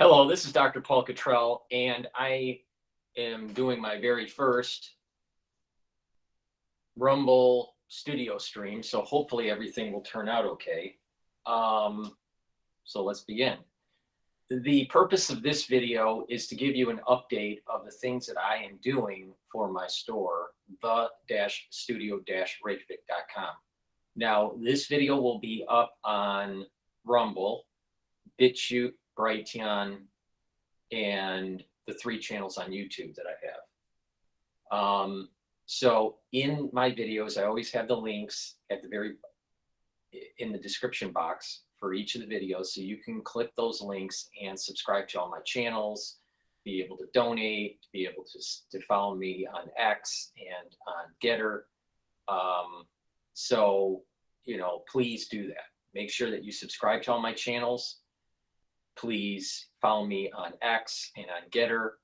Hello, this is Dr. Paul Cottrell, and I am doing my very first Rumble studio stream, so hopefully everything will turn out okay. So let's begin. The purpose of this video is to give you an update of the things that I am doing for my store, the-studio-reykjavik.com. Now, this video will be up on Rumble, Bitchute, Brighteon, and the 3 channels on YouTube that I have. So in my videos, I always have the links at the in the description box for each of the videos, so you can click those links and subscribe to all my channels, be able to donate, be able to follow me on X and on GETTR. So, please do that. Make sure that you subscribe to all my channels. Please follow me on X and on GETTR.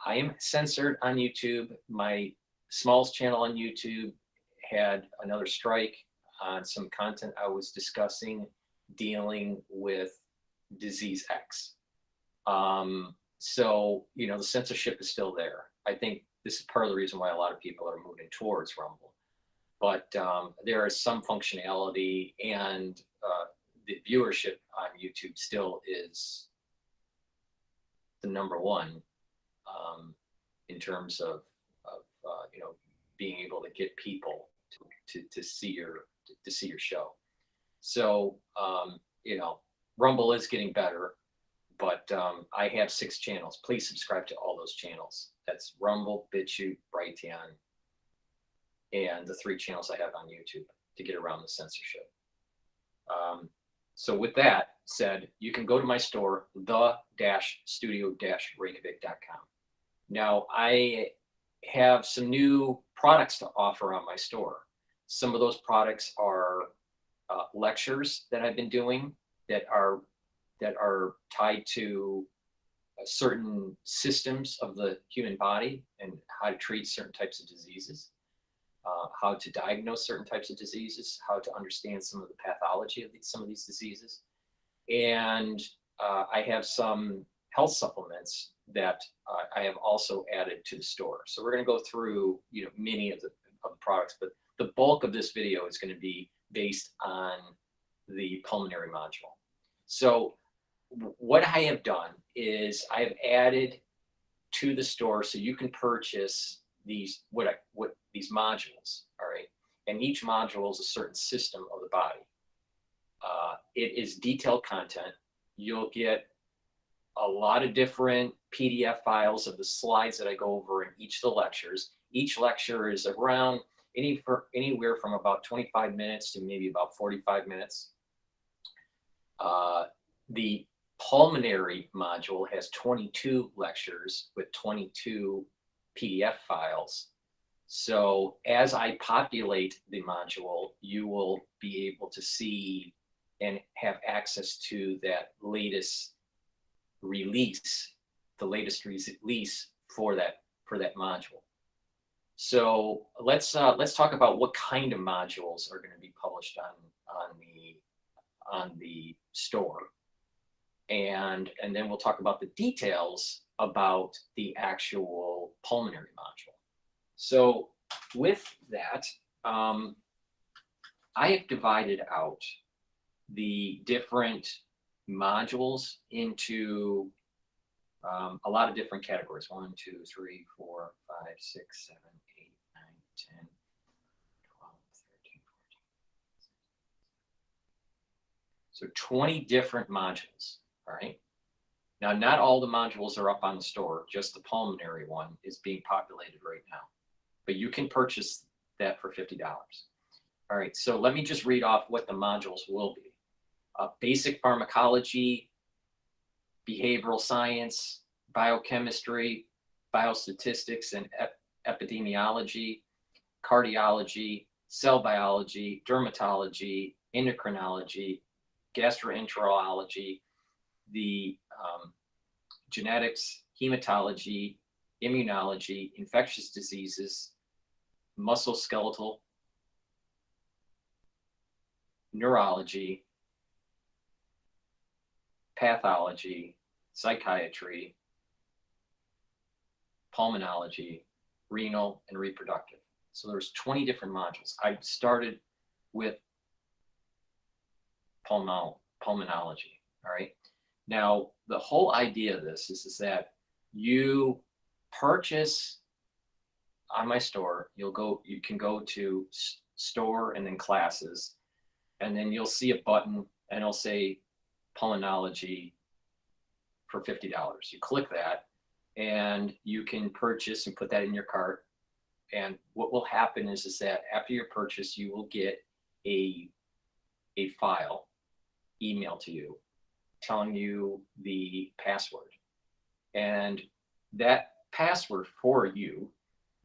I am censored on YouTube. My smallest channel on YouTube had another strike on some content I was discussing dealing with disease X. So, the censorship is still there. I think this is part of the reason why a lot of people are moving towards Rumble. But there is some functionality, and the viewership on YouTube still is the #1 in terms of being able to get people to see your show. So Rumble is getting better, but I have 6 channels. Please subscribe to all those channels. That's Rumble, Bitchute, Brighteon, and the 3 channels I have on YouTube to get around the censorship. So with that said, you can go to my store, the-studio-reykjavik.com. Now, I have some new products to offer on my store. Some of those products are lectures that I've been doing that are tied to certain systems of the human body and how to treat certain types of diseases. How to diagnose certain types of diseases, how to understand some of the pathology of some of these diseases. And I have some health supplements that I have also added to the store. So we're going to go through many of the products, but the bulk of this video is going to be based on the pulmonary module. So what I have done is I have added to the store so you can purchase these these modules, all right? And each module is a certain system of the body. It is detailed content. You'll get a lot of different PDF files of the slides that I go over in each of the lectures. Each lecture is around anywhere from about 25 minutes to maybe about 45 minutes. The pulmonary module has 22 lectures with 22 PDF files. So as I populate the module, you will be able to see and have access to that latest release, the latest release for that module. So let's talk about what kind of modules are going to be published on the store, and then we'll talk about the details about the actual pulmonary module. So with that, I have divided out the different modules into a lot of different categories. 1, 2, 3, 4, 5, 6, 7, 8, 9, 10, 12, 13, 14. So 20 different modules, all right? Now, not all the modules are up on the store. Just the pulmonary one is being populated right now. But you can purchase that for $50. All right, so let me just read off what the modules will be. Basic pharmacology, behavioral science, biochemistry, biostatistics and epidemiology, cardiology, cell biology, dermatology, endocrinology, gastroenterology, the genetics, hematology, immunology, infectious diseases, musculoskeletal, neurology, pathology, psychiatry, pulmonology, renal, and reproductive. So there's 20 different modules. I started with pulmonology, all right? Now, the whole idea of this is that you purchase on my store, you can go to store and then classes, and then you'll see a button and it'll say pulmonology for $50. You click that and you can purchase and put that in your cart. And what will happen is that after your purchase, you will get a file emailed to you telling you the password. And that password for you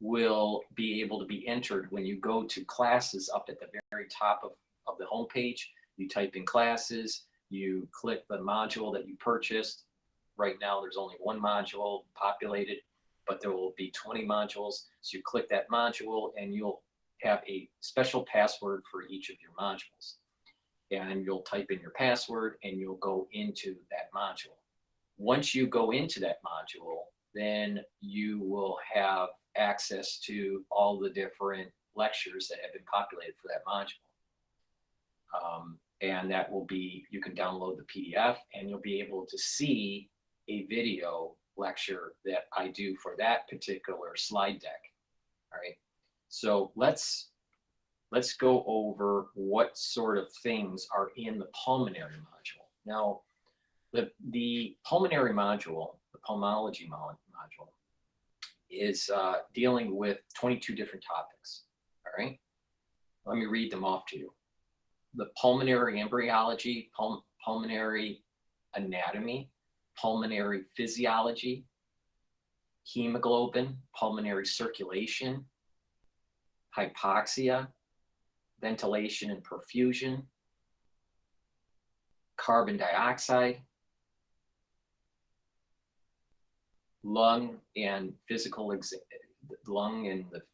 will be able to be entered when you go to classes up at the very top of the homepage. You type in classes, you click the module that you purchased. Right now, there's only one module populated, but there will be 20 modules. So you click that module and you'll have a special password for each of your modules. And you'll type in your password and you'll go into that module. Once you go into that module, then you will have access to all the different lectures that have been populated for that module. And that will be, you can download the PDF and you'll be able to see a video lecture that I do for that particular slide deck. All right. So let's go over what sort of things are in the pulmonary module. Now, the pulmonary module, the pulmonology module, is dealing with 22 different topics. All right. Let me read them off to you. The pulmonary embryology, pulmonary anatomy, pulmonary physiology, hemoglobin, pulmonary circulation, hypoxia, ventilation and perfusion, carbon dioxide, lung and the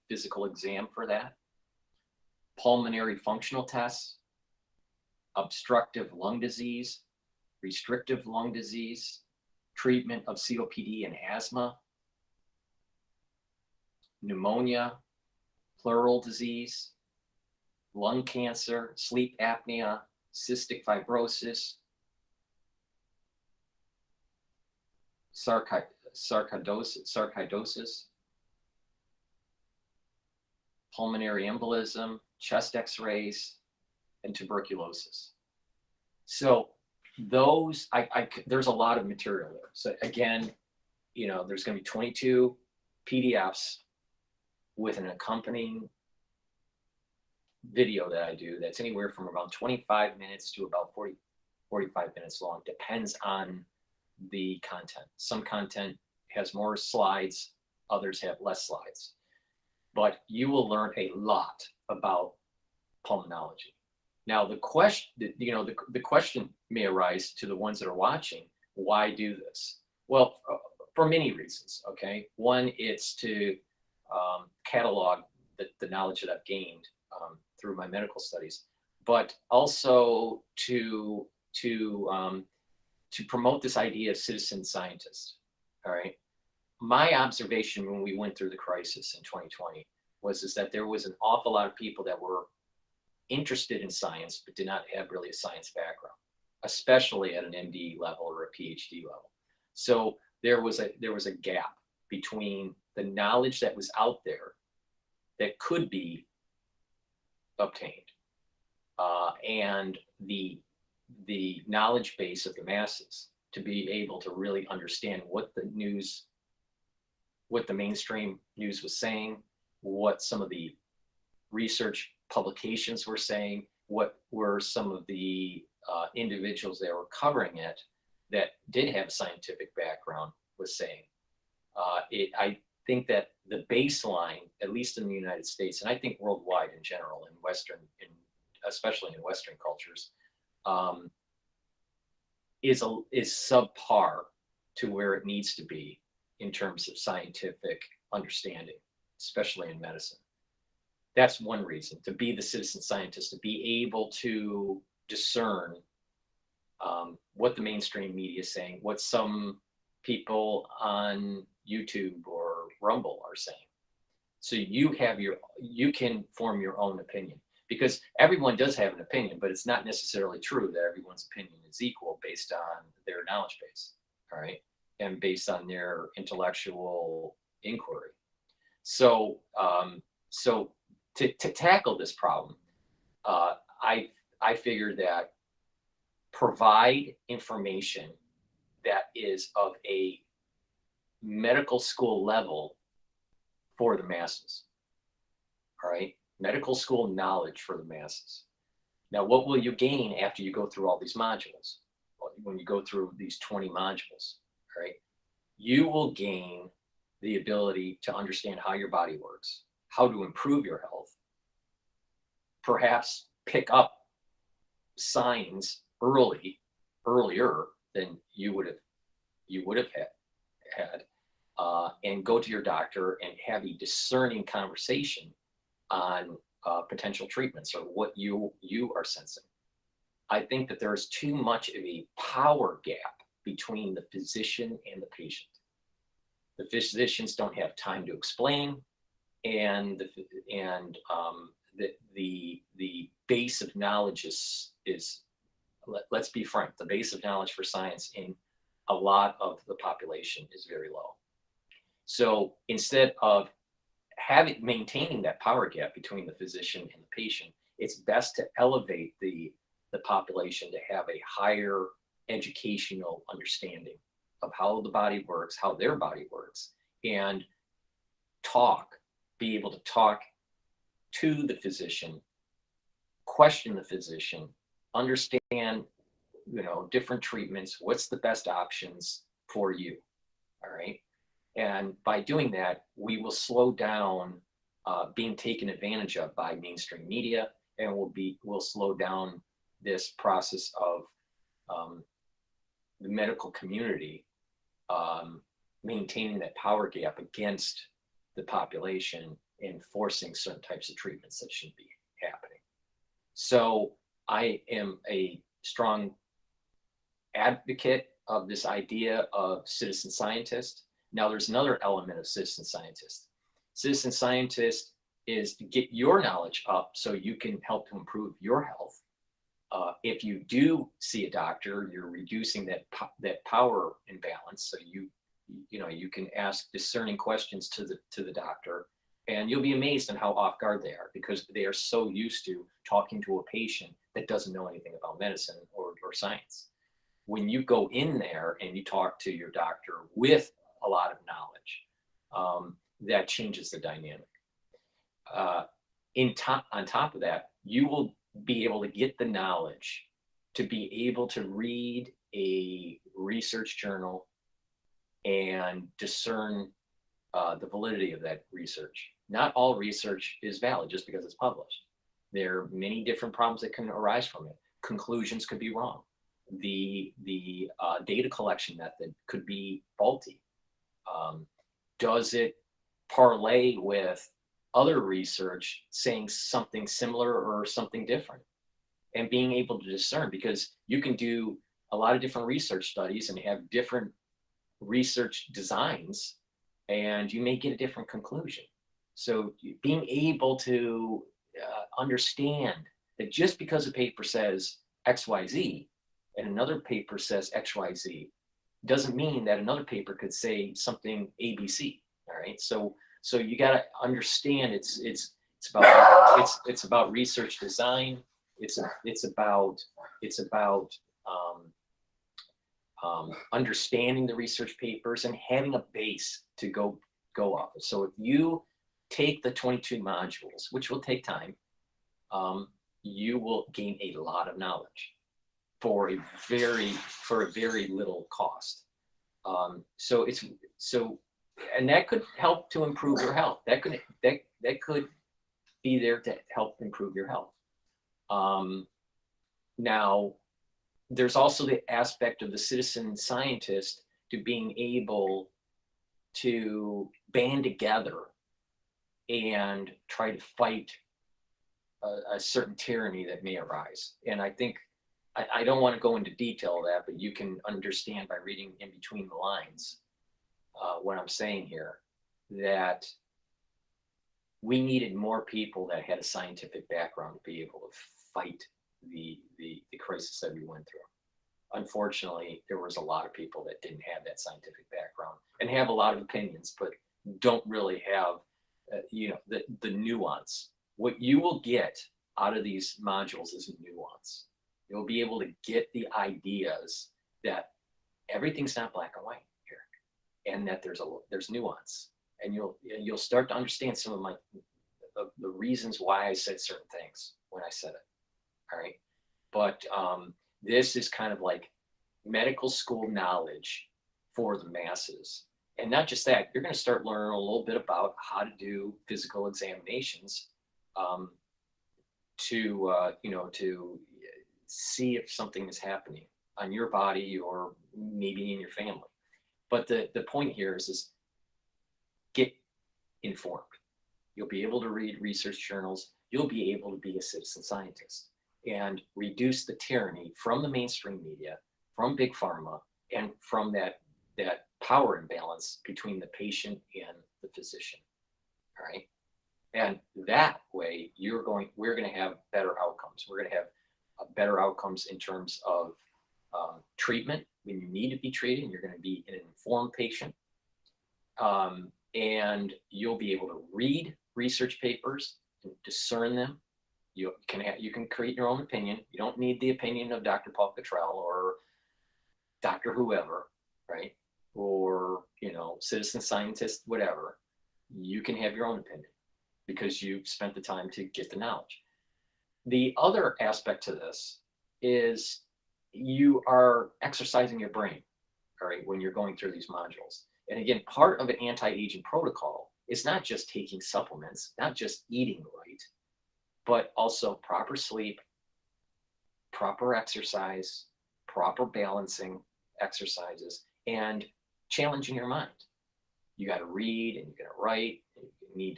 physical exam for that, pulmonary functional tests, obstructive lung disease, restrictive lung disease, treatment of COPD and asthma, pneumonia, pleural disease, lung cancer, sleep apnea, cystic fibrosis, sarcoidosis, pulmonary embolism, chest x-rays, and tuberculosis. So those, there's a lot of material there. So again, there's going to be 22 PDFs with an accompanying video that I do that's anywhere from about 25 minutes to about 45 minutes long. Depends on the content. Some content has more slides, others have less slides. But you will learn a lot about pulmonology. Now, the question may arise to the ones that are watching, why do this? Well, for many reasons, okay? One, it's to catalog the knowledge that I've gained through my medical studies, but also to promote this idea of citizen scientist, all right? My observation when we went through the crisis in 2020 was that there was an awful lot of people that were interested in science, but did not have really a science background, especially at an MD level or a PhD level. So there was a gap between the knowledge that was out there that could be obtained and the knowledge base of the masses to be able to really understand what the mainstream news was saying, what some of the research publications were saying, what were some of the individuals that were covering it that did have a scientific background was saying. I think that the baseline, at least in the United States, and I think worldwide in general, especially in Western cultures, is subpar to where it needs to be in terms of scientific understanding, especially in medicine. That's one reason, to be the citizen scientist, to be able to discern what the mainstream media is saying, what some people on YouTube or Rumble are saying. So you can form your own opinion, because everyone does have an opinion, but it's not necessarily true that everyone's opinion is equal based on their knowledge base, all right, and based on their intellectual inquiry. So, so to tackle this problem, I figured that provide information that is of a medical school level for the masses. All right, medical school knowledge for the masses. Now, what will you gain after you go through all these modules? When you go through these 20 modules, right? You will gain the ability to understand how your body works, how to improve your health, perhaps pick up signs earlier than you would have had, and go to your doctor and have a discerning conversation on potential treatments or what you are sensing. I think that there's too much of a power gap between the physician and the patient. The physicians don't have time to explain, and the base of knowledge is let's be frank, the base of knowledge for science in a lot of the population is very low. So instead of maintaining that power gap between the physician and the patient, it's best to elevate the population to have a higher educational understanding of how the body works, how their body works, and be able to talk to the physician, question the physician, understand, different treatments, what's the best options for you, all right? And by doing that, we will slow down being taken advantage of by mainstream media, and we'll slow down this process of the medical community maintaining that power gap against the population and forcing certain types of treatments that shouldn't be happening. So I am a strong advocate of this idea of citizen scientist. Now, there's another element of citizen scientist. Citizen scientist is to get your knowledge up so you can help to improve your health. If you do see a doctor, you're reducing that power imbalance. So you can ask discerning questions to the doctor, and you'll be amazed at how off guard they are, because they are so used to talking to a patient that doesn't know anything about medicine or science. When you go in there and you talk to your doctor with a lot of knowledge, that changes the dynamic. On top of that, you will be able to get the knowledge to be able to read a research journal and discern the validity of that research. Not all research is valid just because it's published. There are many different problems that can arise from it. Conclusions could be wrong. The data collection method could be faulty. Does it parlay with other research saying something similar or something different? And being able to discern, because you can do a lot of different research studies and have different research designs, and you may get a different conclusion. So being able to understand that just because a paper says XYZ and another paper says XYZ doesn't mean that another paper could say something ABC. All right, so you got to understand it's about research design. It's about understanding the research papers and having a base to go off of. So if you take the 22 modules, which will take time, you will gain a lot of knowledge for a very little cost. And that could help to improve your health. That could be there to help improve your health. Now, there's also the aspect of the citizen scientist to being able to band together and try to fight a certain tyranny that may arise. And I think I don't want to go into detail of that, but you can understand by reading in between the lines what I'm saying here, that we needed more people that had a scientific background to be able to fight the crisis that we went through. Unfortunately, there was a lot of people that didn't have that scientific background and have a lot of opinions, but don't really have, the nuance. What you will get out of these modules is nuance. You'll be able to get the ideas that everything's not black and white here, and that there's nuance, and you'll start to understand some of the reasons why I said certain things when I said it. All right, but this is kind of like medical school knowledge for the masses. And not just that, you're going to start learning a little bit about how to do physical examinations to see if something is happening on your body or maybe in your family. But the point here is get informed. You'll be able to read research journals. You'll be able to be a citizen scientist and reduce the tyranny from the mainstream media, from big pharma, and from that power imbalance between the patient and the physician. All right. And that way we're going to have better outcomes. We're going to have better outcomes in terms of treatment when you need to be treated, and you're going to be an informed patient. And you'll be able to read research papers and discern them. You can create your own opinion. You don't need the opinion of Dr. Paul Cottrell or Dr. whoever, right? Or, citizen scientist, whatever. You can have your own opinion because you've spent the time to get the knowledge. The other aspect to this is you are exercising your brain, all right, when you're going through these modules. And again, part of an anti-aging protocol is not just taking supplements, not just eating right, but also proper sleep, proper exercise, proper balancing exercises, and challenging your mind. You got to read and you got to write. And you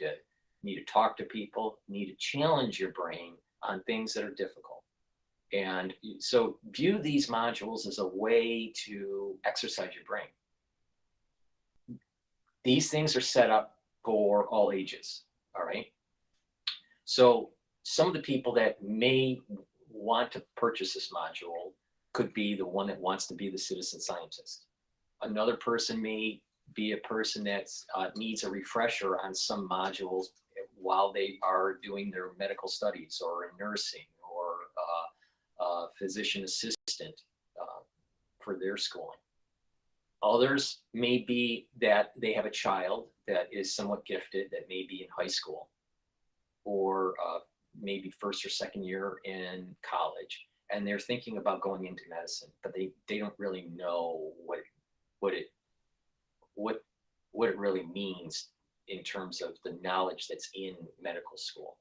need to talk to people. You need to challenge your brain on things that are difficult. And so view these modules as a way to exercise your brain. These things are set up for all ages, all right? So some of the people that may want to purchase this module could be the one that wants to be the citizen scientist. Another person may be a person that needs a refresher on some modules while they are doing their medical studies or in nursing or physician assistant for their schooling. Others may be that they have a child that is somewhat gifted that may be in high school or maybe first or second year in college, and they're thinking about going into medicine, but they don't really know what it really means in terms of the knowledge that's in medical school,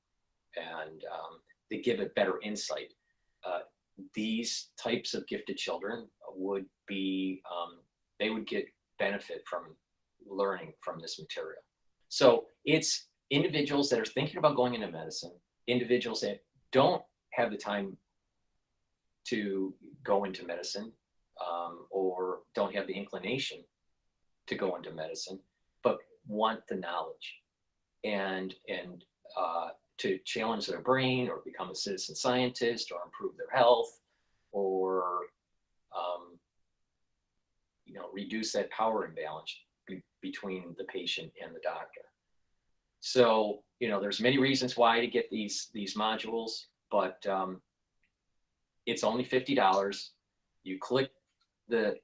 and they give it better insight. These types of gifted children would be, they would get benefit from learning from this material. So it's individuals that are thinking about going into medicine, individuals that don't have the time to go into medicine or don't have the inclination to go into medicine, but want the knowledge and to challenge their brain or become a citizen scientist or improve their health or reduce that power imbalance between the patient and the doctor. So there's many reasons why to get these modules, but it's only $50. You click the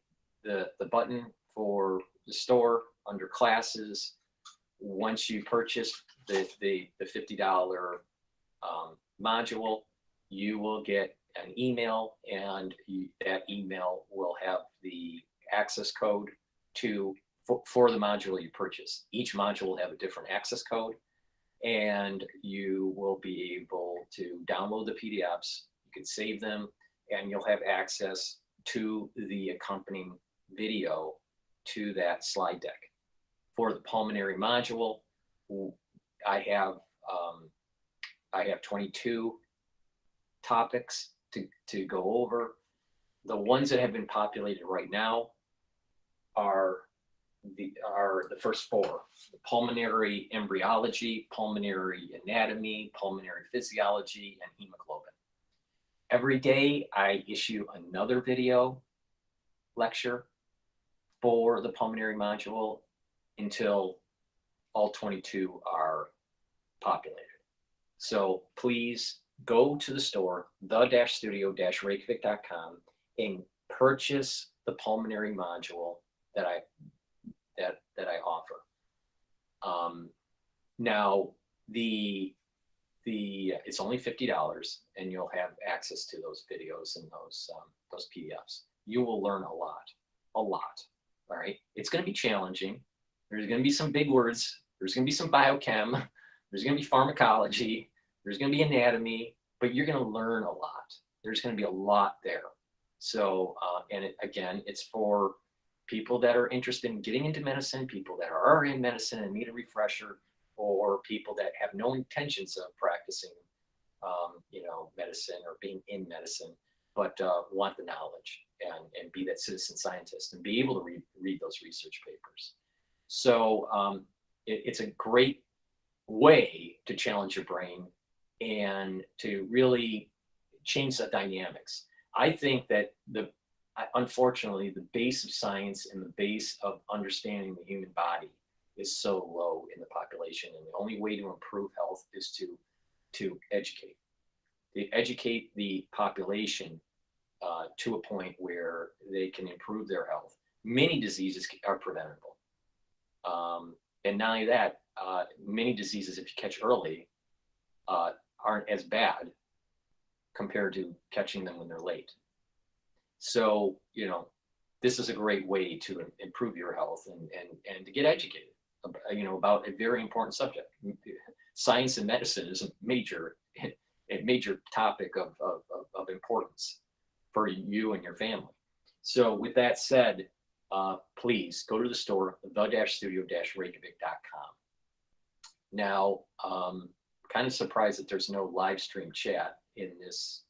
button for the store under classes. Once you purchase the $50 module, you will get an email, and that email will have the access code for the module you purchase. Each module will have a different access code, and you will be able to download the PDFs. You can save them, and you'll have access to the accompanying video to that slide deck. For the pulmonary module, I have 22 topics to go over. the ones that have been populated right now are the first four: pulmonary embryology, pulmonary anatomy, pulmonary physiology, and hemoglobin. Every day I issue another video lecture for the pulmonary module until all 22 are populated. So please go to the store, the-studio-reykjavik.com, and purchase the pulmonary module that I offer. Now it's only $50, and you'll have access to those videos and those PDFs. You will learn a lot. All right. It's going to be challenging. There's going to be some big words. There's going to be some biochem. There's going to be pharmacology. There's going to be anatomy, but you're going to learn a lot. There's going to be a lot there. So, again, it's for people that are interested in getting into medicine, people that are already in medicine and need a refresher, or people that have no intentions of practicing, medicine or being in medicine, but want the knowledge and be that citizen scientist and be able to read those research papers. So it's a great way to challenge your brain and to really change the dynamics. I think that unfortunately, the base of science and the base of understanding the human body is so low in the population, and the only way to improve health is to educate. Educate the population to a point where they can improve their health. Many diseases are preventable. And not only that, many diseases, if you catch early, aren't as bad compared to catching them when they're late. So, this is a great way to improve your health and to get educated, about a very important subject. Science and medicine is a major topic of importance for you and your family. So with that said, please go to the store, the-studio-reykjavik.com. Now, kind of surprised that there's no live stream chat in this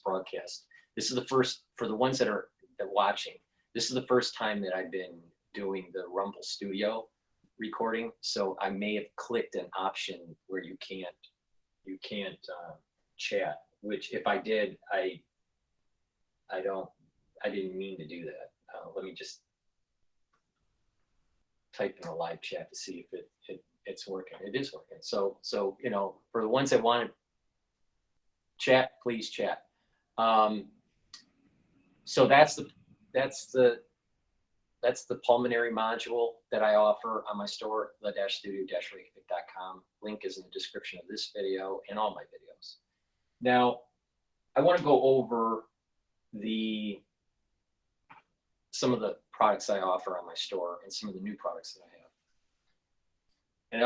broadcast. This is the first, for the ones that are watching, this is the first time that I've been doing the Rumble Studio recording. So I may have clicked an option where you can't chat, which if I did, I didn't mean to do that. Let me just type in a live chat to see if it's working. It is working. So for the ones that want to chat, please chat. So that's the pulmonary module that I offer on my store, the-studio-reykjavik.com. Link is in the description of this video and all my videos. Now, I want to go over some of the products I offer on my store and some of the new products that I have. And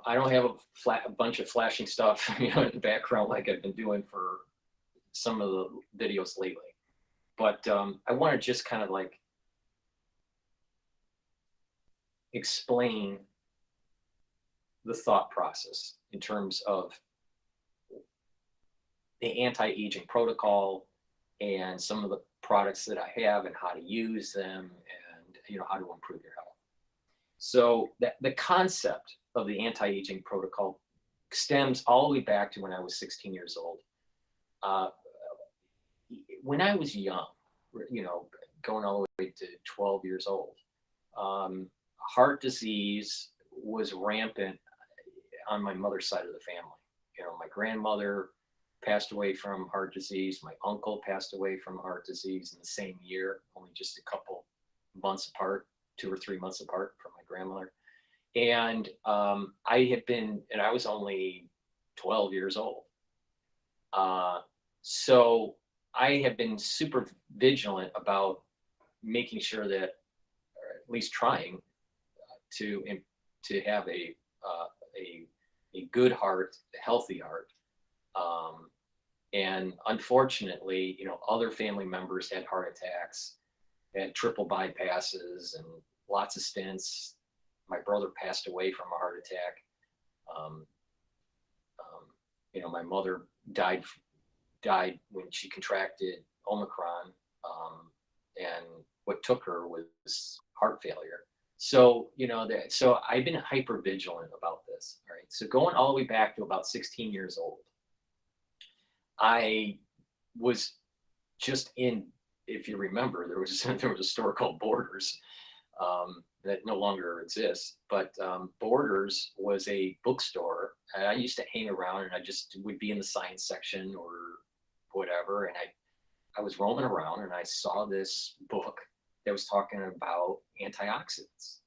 I don't have a bunch of flashing stuff, in the background like I've been doing for some of the videos lately. But I want to just kind of like explain the thought process in terms of the anti-aging protocol and some of the products that I have and how to use them and how to improve your health. So the concept of the anti-aging protocol stems all the way back to when I was 16 years old. When I was young, going all the way to 12 years old, heart disease was rampant on my mother's side of the family. My grandmother passed away from heart disease. My uncle passed away from heart disease in the same year, only just a couple months apart, 2 or 3 months apart from my grandmother. And I was only 12 years old. So I have been super vigilant about making sure that, or at least trying to have a good heart, a healthy heart. And unfortunately, other family members had heart attacks, had triple bypasses and lots of stents. My brother passed away from a heart attack. My mother died when she contracted Omicron And what took her was heart failure. So, so I've been hyper vigilant about this. All right. So going all the way back to about 16 years old, I was just in, if you remember, there was a store called Borders, that no longer exists. But Borders was a bookstore. And I used to hang around, and I just would be in the science section or whatever. And I was roaming around, and I saw this book that was talking about antioxidants.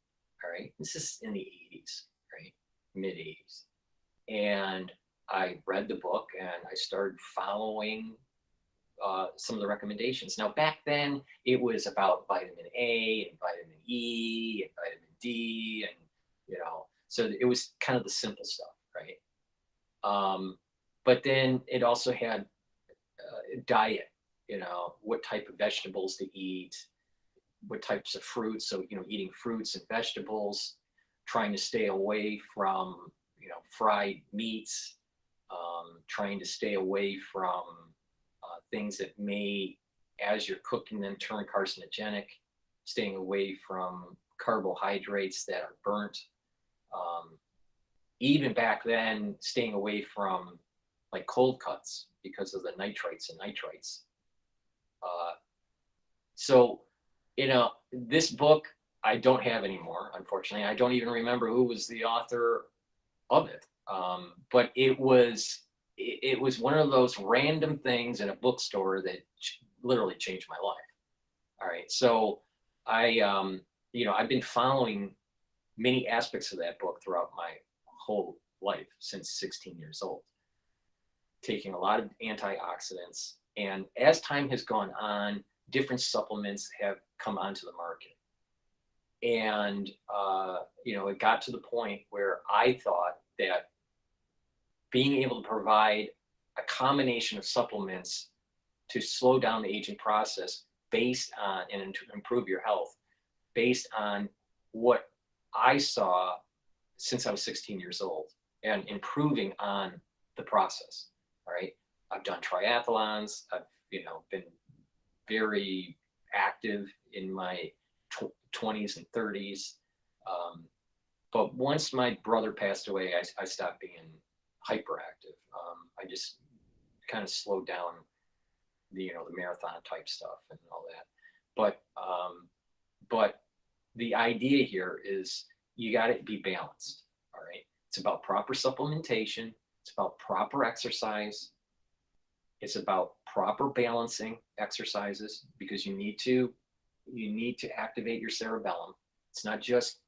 All right. This is in the 80s, right? Mid 80s. And I read the book, and I started following some of the recommendations. Now, back then, it was about vitamin A and vitamin E and vitamin D, and so it was kind of the simple stuff, right? But then it also had diet, what type of vegetables to eat, what types of fruits. So, eating fruits and vegetables, trying to stay away from, fried meats, trying to stay away from things that may, as you're cooking them, turn carcinogenic, staying away from carbohydrates that are burnt. Even back then, staying away from like cold cuts because of the nitrites and nitrites. So, this book I don't have anymore, unfortunately. I don't even remember who was the author of it. But it was one of those random things in a bookstore that literally changed my life. All right. So I've been following many aspects of that book throughout my whole life since 16 years old, taking a lot of antioxidants. And as time has gone on, different supplements have come onto the market. And, it got to the point where I thought that being able to provide a combination of supplements to slow down the aging process based on, and to improve your health based on what I saw since I was 16 years old, and improving on the process. All right. I've done triathlons. I've, been very active in my 20s and 30s. But once my brother passed away, I stopped being hyperactive. I just kind of slowed down the marathon type stuff and all that. But the idea here is you got to be balanced. All right. It's about proper supplementation. It's about proper exercise. It's about proper balancing exercises, because you need to activate your cerebellum. It's not just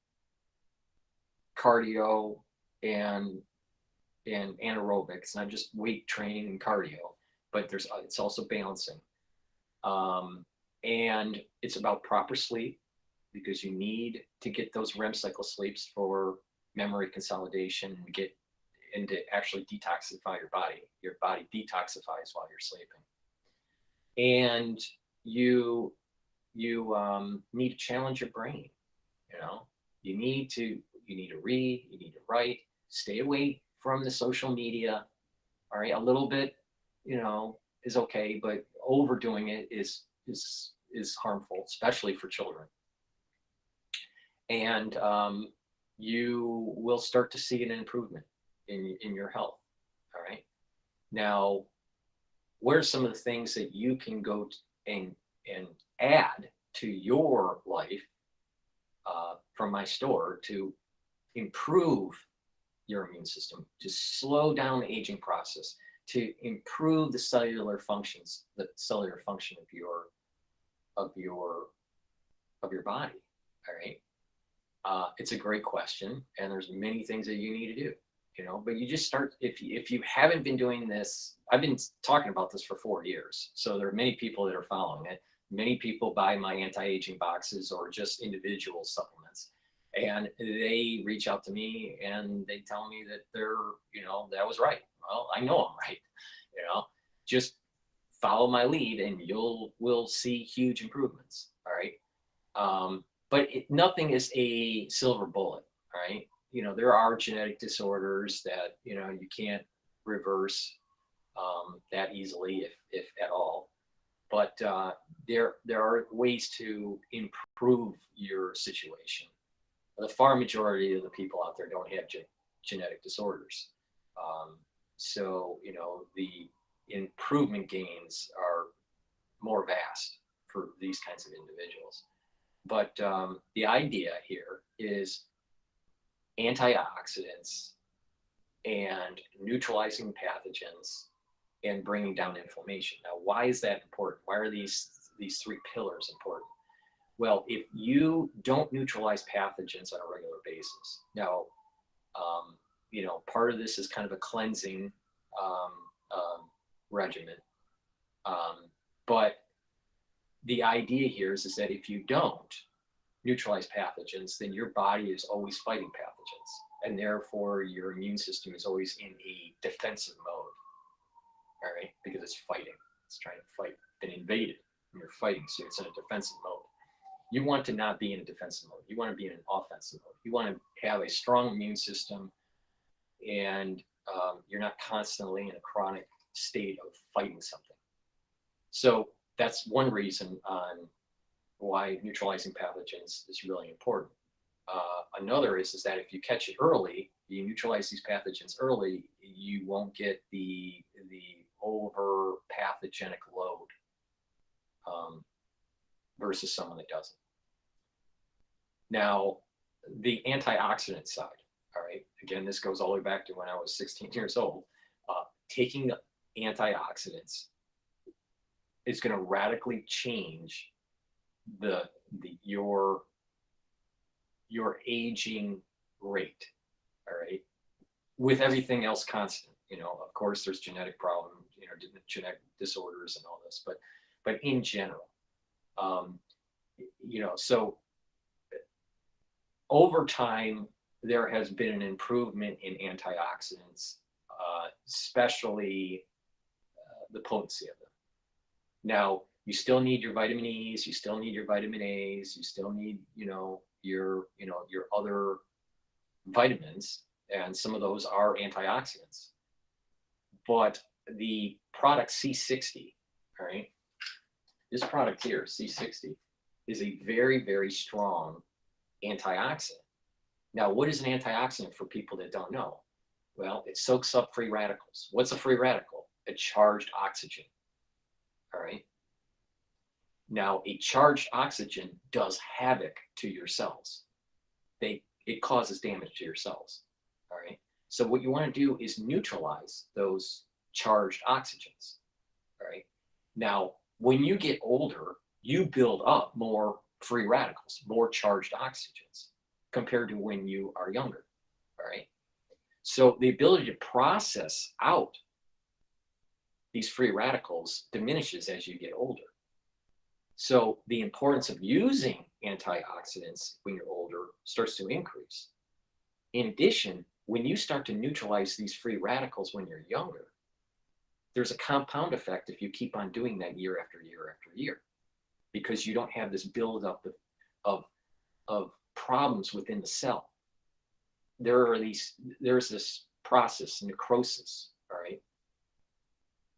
cardio and anaerobic. It's not just weight training and cardio, but it's also balancing. And it's about proper sleep, because you need to get those REM cycle sleeps for memory consolidation and to actually detoxify your body. Your body detoxifies while you're sleeping. And you need to challenge your brain. You need to read, you need to write, stay away from the social media. All right. A little bit, is okay, but overdoing it is harmful, especially for children. And you will start to see an improvement in your health. All right. Now, what are some of the things that you can go and add to your life from my store to improve your immune system, to slow down the aging process, to improve the cellular function of your body? All right. It's a great question, and there's many things that you need to do. But you just start, if you haven't been doing this. I've been talking about this for 4 years, so there are many people that are following it. Many people buy my anti-aging boxes or just individual supplements, and they reach out to me and they tell me that that was right. Well, I know I'm right. Just follow my lead and we'll see huge improvements. All right. But nothing is a silver bullet. All right. There are genetic disorders that, you can't reverse that easily, if at all. but there are ways to improve your situation. The far majority of the people out there don't have genetic disorders. So, you know, the improvement gains are more vast for these kinds of individuals. But the idea here is antioxidants and neutralizing pathogens and bringing down inflammation. Now, why is that important? Why are these three pillars important? Well, if you don't neutralize pathogens on a regular basis, now, you know, part of this is kind of a cleansing regimen. But the idea here is that if you don't neutralize pathogens, then your body is always fighting pathogens. And therefore, your immune system is always in a defensive mode. All right, because it's fighting. It's trying to fight. Been invaded, and you're fighting, so it's in a defensive mode. You want to not be in a defensive mode. You want to be in an offensive mode. You want to have a strong immune system, and you're not constantly in a chronic state of fighting something. So that's one reason on why neutralizing pathogens is really important. Another is that if you catch it early, you neutralize these pathogens early, you won't get the over pathogenic load versus someone that doesn't. Now, the antioxidant side, all right, again, this goes all the way back to when I was 16 years old. Taking the antioxidants is going to radically change your aging rate, all right, with everything else constant. You know, of course, there's genetic problems, you know, genetic disorders and all this, but in general, you know, so over time, there has been an improvement in antioxidants, especially the potency of them. Now, you still need your vitamin E's, you still need your vitamin A's, you still need, your other vitamins, and some of those are antioxidants. But the product C60, all right, this product here, C60, is a very, very strong antioxidant. Now, what is an antioxidant for people that don't know? Well, it soaks up free radicals. What's a free radical? A charged oxygen, all right? Now, a charged oxygen does havoc to your cells. It causes damage to your cells, all right? So what you want to do is neutralize those charged oxygens, all right? Now, when you get older, you build up more free radicals, more charged oxygens compared to when you are younger, all right? So the ability to process out these free radicals diminishes as you get older. So the importance of using antioxidants when you're older starts to increase. In addition, when you start to neutralize these free radicals when you're younger, there's a compound effect if you keep on doing that year after year after year, because you don't have this buildup of problems within the cell. There's this process, necrosis, all right?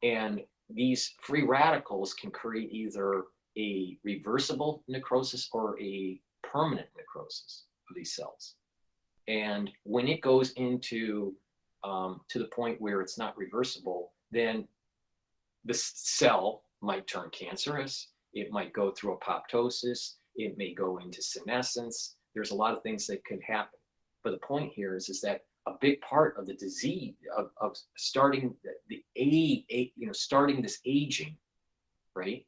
And these free radicals can create either a reversible necrosis or a permanent necrosis of these cells. And when it goes into to the point where it's not reversible, then the cell might turn cancerous. It might go through apoptosis. It may go into senescence. There's a lot of things that could happen. But the point here is that a big part of the disease of starting starting this aging, right,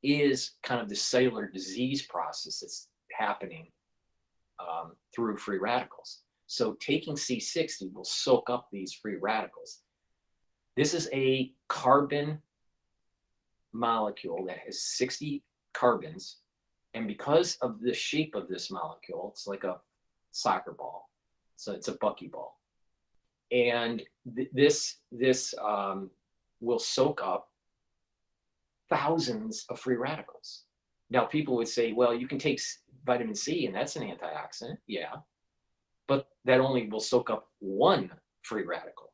is kind of the cellular disease process that's happening through free radicals. So taking C60 will soak up these free radicals. This is a carbon molecule that has 60 carbons. And because of the shape of this molecule, it's like a soccer ball. So it's a buckyball. And this will soak up thousands of free radicals. Now, people would say, well, you can take vitamin C and that's an antioxidant. Yeah, but that only will soak up one free radical.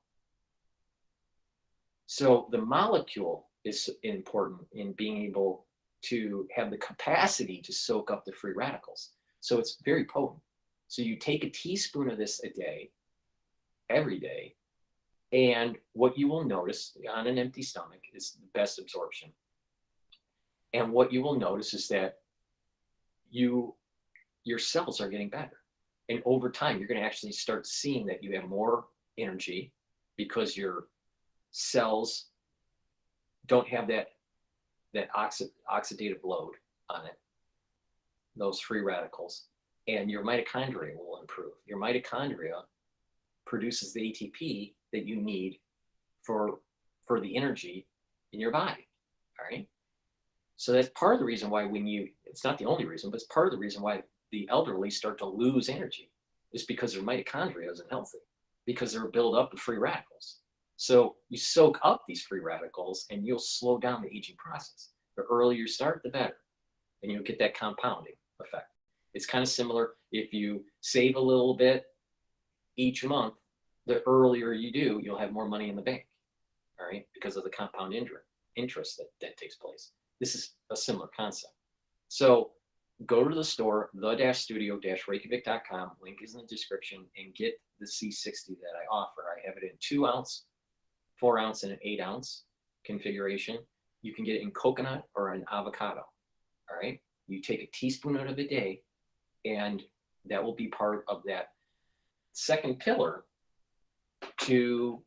So the molecule is important in being able to have the capacity to soak up the free radicals. So it's very potent. So you take a teaspoon of this a day, every day, and what you will notice on an empty stomach is the best absorption. And what you will notice is that your cells are getting better. And over time, you're going to actually start seeing that you have more energy because your cells don't have that oxidative load on it, those free radicals, and your mitochondria will improve. Your mitochondria produces the ATP that you need for the energy in your body. All right. So that's part of the reason why it's not the only reason, but it's part of the reason why the elderly start to lose energy is because their mitochondria isn't healthy, because they're built up of free radicals. So you soak up these free radicals and you'll slow down the aging process. The earlier you start, the better. And you'll get that compounding effect. It's kind of similar if you save a little bit each month, the earlier you do, you'll have more money in the bank, all right, because of the compound interest that takes place. This is a similar concept. So go to the store, the-studio-reykjavik.com, link is in the description, and get the C60 that I offer. I have it in 2 ounce, 4 ounce, and an 8 ounce configuration. You can get it in coconut or an avocado, all right? You take a teaspoon out of a day, and that will be part of that second pillar to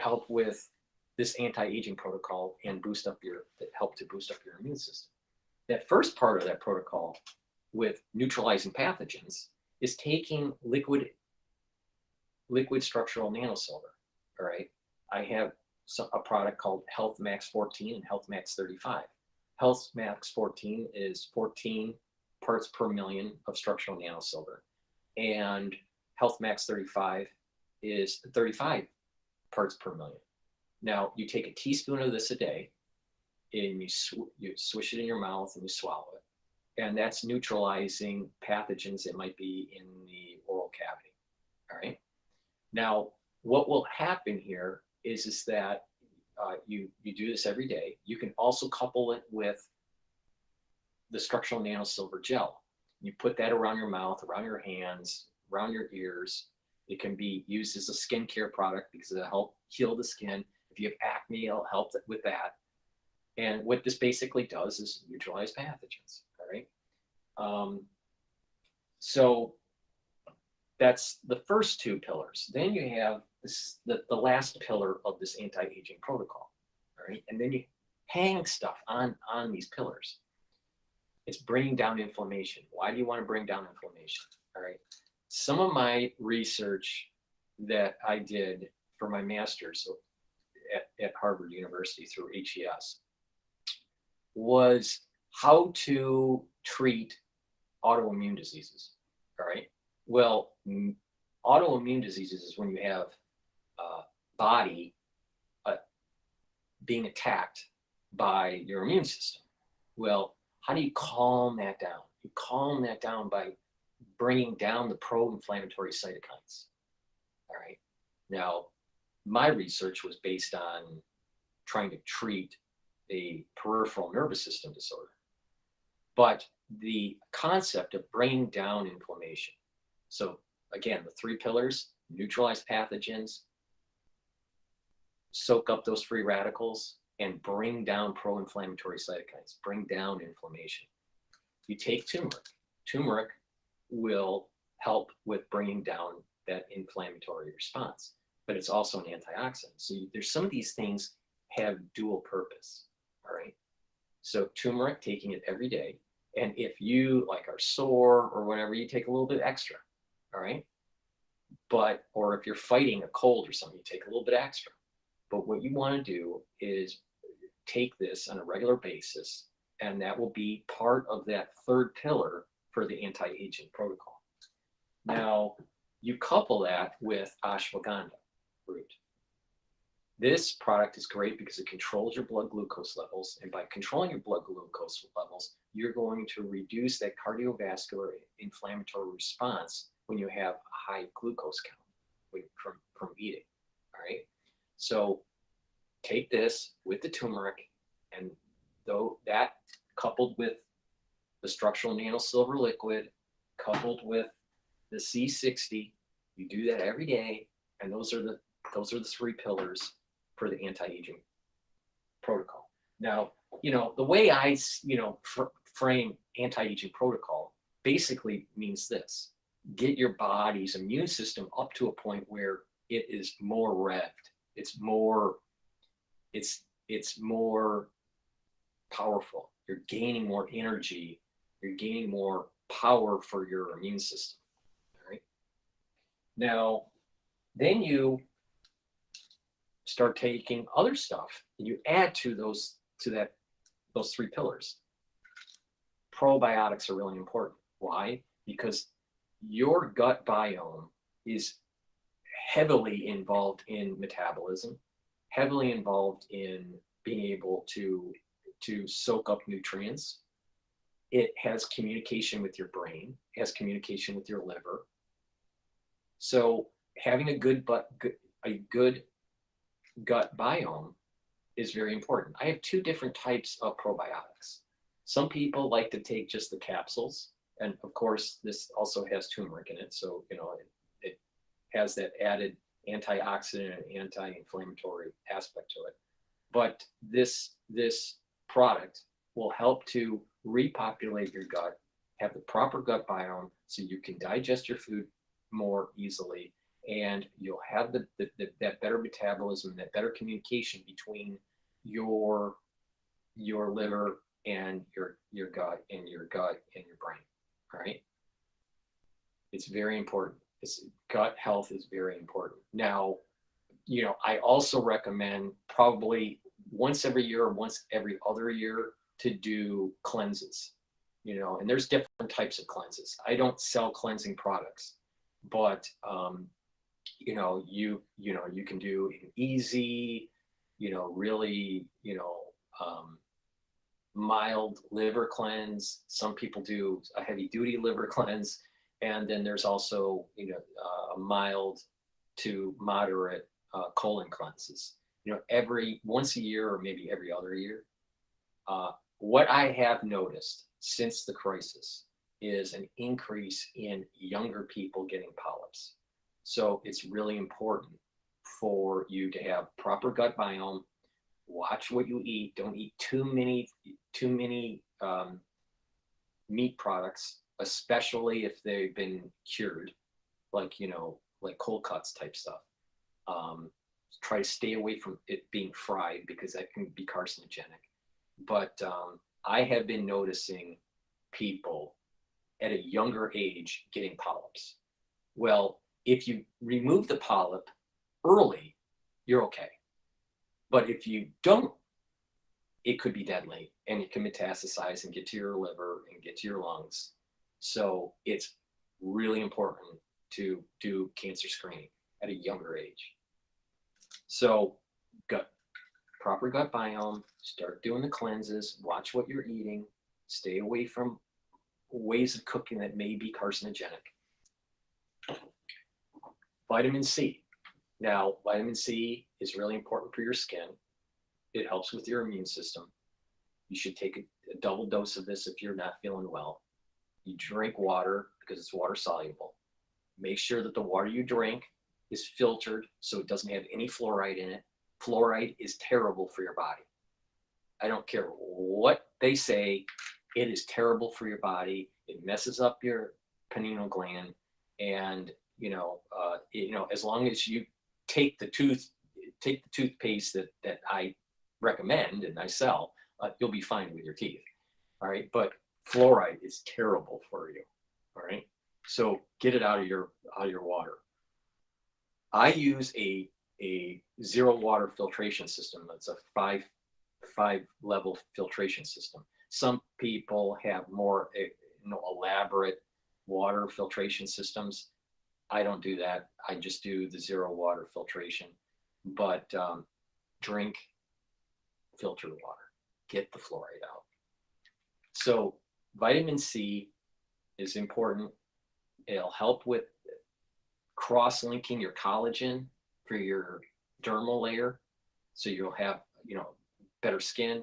help with this anti-aging protocol and help to boost up your immune system. That first part of that protocol with neutralizing pathogens is taking liquid structural nanosilver. All right. I have a product called Health Max 14 and Health Max 35. Health Max 14 is 14 parts per million of structural nanosilver, and Health Max 35 is 35 parts per million. Now, you take a teaspoon of this a day, and you swish it in your mouth and you swallow it. And that's neutralizing pathogens that might be in the oral cavity. All right. Now, what will happen here is that you do this every day. You can also couple it with the structural nanosilver gel. You put that around your mouth, around your hands, around your ears. It can be used as a skincare product because it'll help heal the skin. If you have acne, it'll help with that. And what this basically does is neutralize pathogens. All right. So that's the first 2 pillars. Then you have the last pillar of this anti-aging protocol. All right. And then you hang stuff on these pillars. It's bringing down inflammation. Why do you want to bring down inflammation? All right. Some of my research that I did for my master's at Harvard University through HES was how to treat autoimmune diseases. All right. Well, autoimmune diseases is when you have body being attacked by your immune system. Well, how do you calm that down? You calm that down by bringing down the pro-inflammatory cytokines. All right. Now, my research was based on trying to treat a peripheral nervous system disorder. But the concept of bringing down inflammation. So again, the 3 pillars: neutralize pathogens, soak up those free radicals, and bring down pro-inflammatory cytokines, bring down inflammation. You take turmeric. Turmeric will help with bringing down that inflammatory response, but it's also an antioxidant. So there's some of these things have dual purpose. All right. So turmeric, taking it every day. And if you are sore or whatever, you take a little bit extra. All right. Or if you're fighting a cold or something, you take a little bit extra. But what you want to do is take this on a regular basis, and that will be part of that 3rd pillar for the anti-aging protocol. Now, you couple that with ashwagandha root. This product is great because it controls your blood glucose levels, and by controlling your blood glucose levels, you're going to reduce that cardiovascular inflammatory response when you have a high glucose count from eating. All right. So take this with the turmeric, and though that coupled with the structural nanosilver liquid, coupled with the C60, you do that every day, and those are the three pillars for the anti-aging protocol. Now, the way I frame anti-aging protocol basically means this: get your body's immune system up to a point where it is more revved. It's more powerful. You're gaining more energy. You're gaining more power for your immune system. All right. Now, then you start taking other stuff and you add to those three pillars. Probiotics are really important. Why? Because your gut biome is heavily involved in metabolism, heavily involved in being able to soak up nutrients. It has communication with your brain, it has communication with your liver. So having a good gut biome is very important. I have two different types of probiotics. Some people like to take just the capsules, and of course this also has turmeric in it, so it has that added antioxidant and anti-inflammatory aspect to it. But this product will help to repopulate your gut, have the proper gut biome so you can digest your food more easily, and you'll have that better metabolism, that better communication between your liver and your gut and your brain. All right. It's very important. Gut health is very important. Now, I also recommend probably once every year or once every other year to do cleanses, and there's different types of cleanses. I don't sell cleansing products, but you can do an easy, really, mild liver cleanse. Some people do a heavy duty liver cleanse. And then there's also, a mild to moderate colon cleanses, every once a year or maybe every other year. What I have noticed since the crisis is an increase in younger people getting polyps. So it's really important for you to have proper gut biome. Watch what you eat. Don't eat too many meat products, especially if they've been cured, like cold cuts type stuff. Try to stay away from it being fried because that can be carcinogenic. But I have been noticing people at a younger age getting polyps. Well, if you remove the polyp early, you're okay. But if you don't, it could be deadly, and it can metastasize and get to your liver and get to your lungs. So it's really important to do cancer screening at a younger age. So proper gut biome, start doing the cleanses, watch what you're eating, stay away from ways of cooking that may be carcinogenic. Vitamin C. Now, vitamin C is really important for your skin. It helps with your immune system. You should take a double dose of this if you're not feeling well. You drink water because it's water soluble. Make sure that the water you drink is filtered so it doesn't have any fluoride in it. Fluoride is terrible for your body. I don't care what they say, it is terrible for your body. It messes up your pineal gland, and as long as you take the toothpaste that I recommend and I sell, you'll be fine with your teeth. All right, but fluoride is terrible for you. All right, so get it out of your water. I use a zero water filtration system. That's a five level filtration system. Some people have more elaborate water filtration systems. I don't do that. I just do the zero water filtration. But drink filtered water. Get the fluoride out. So vitamin C is important. It'll help with cross-linking your collagen for your dermal layer. So you'll have, better skin.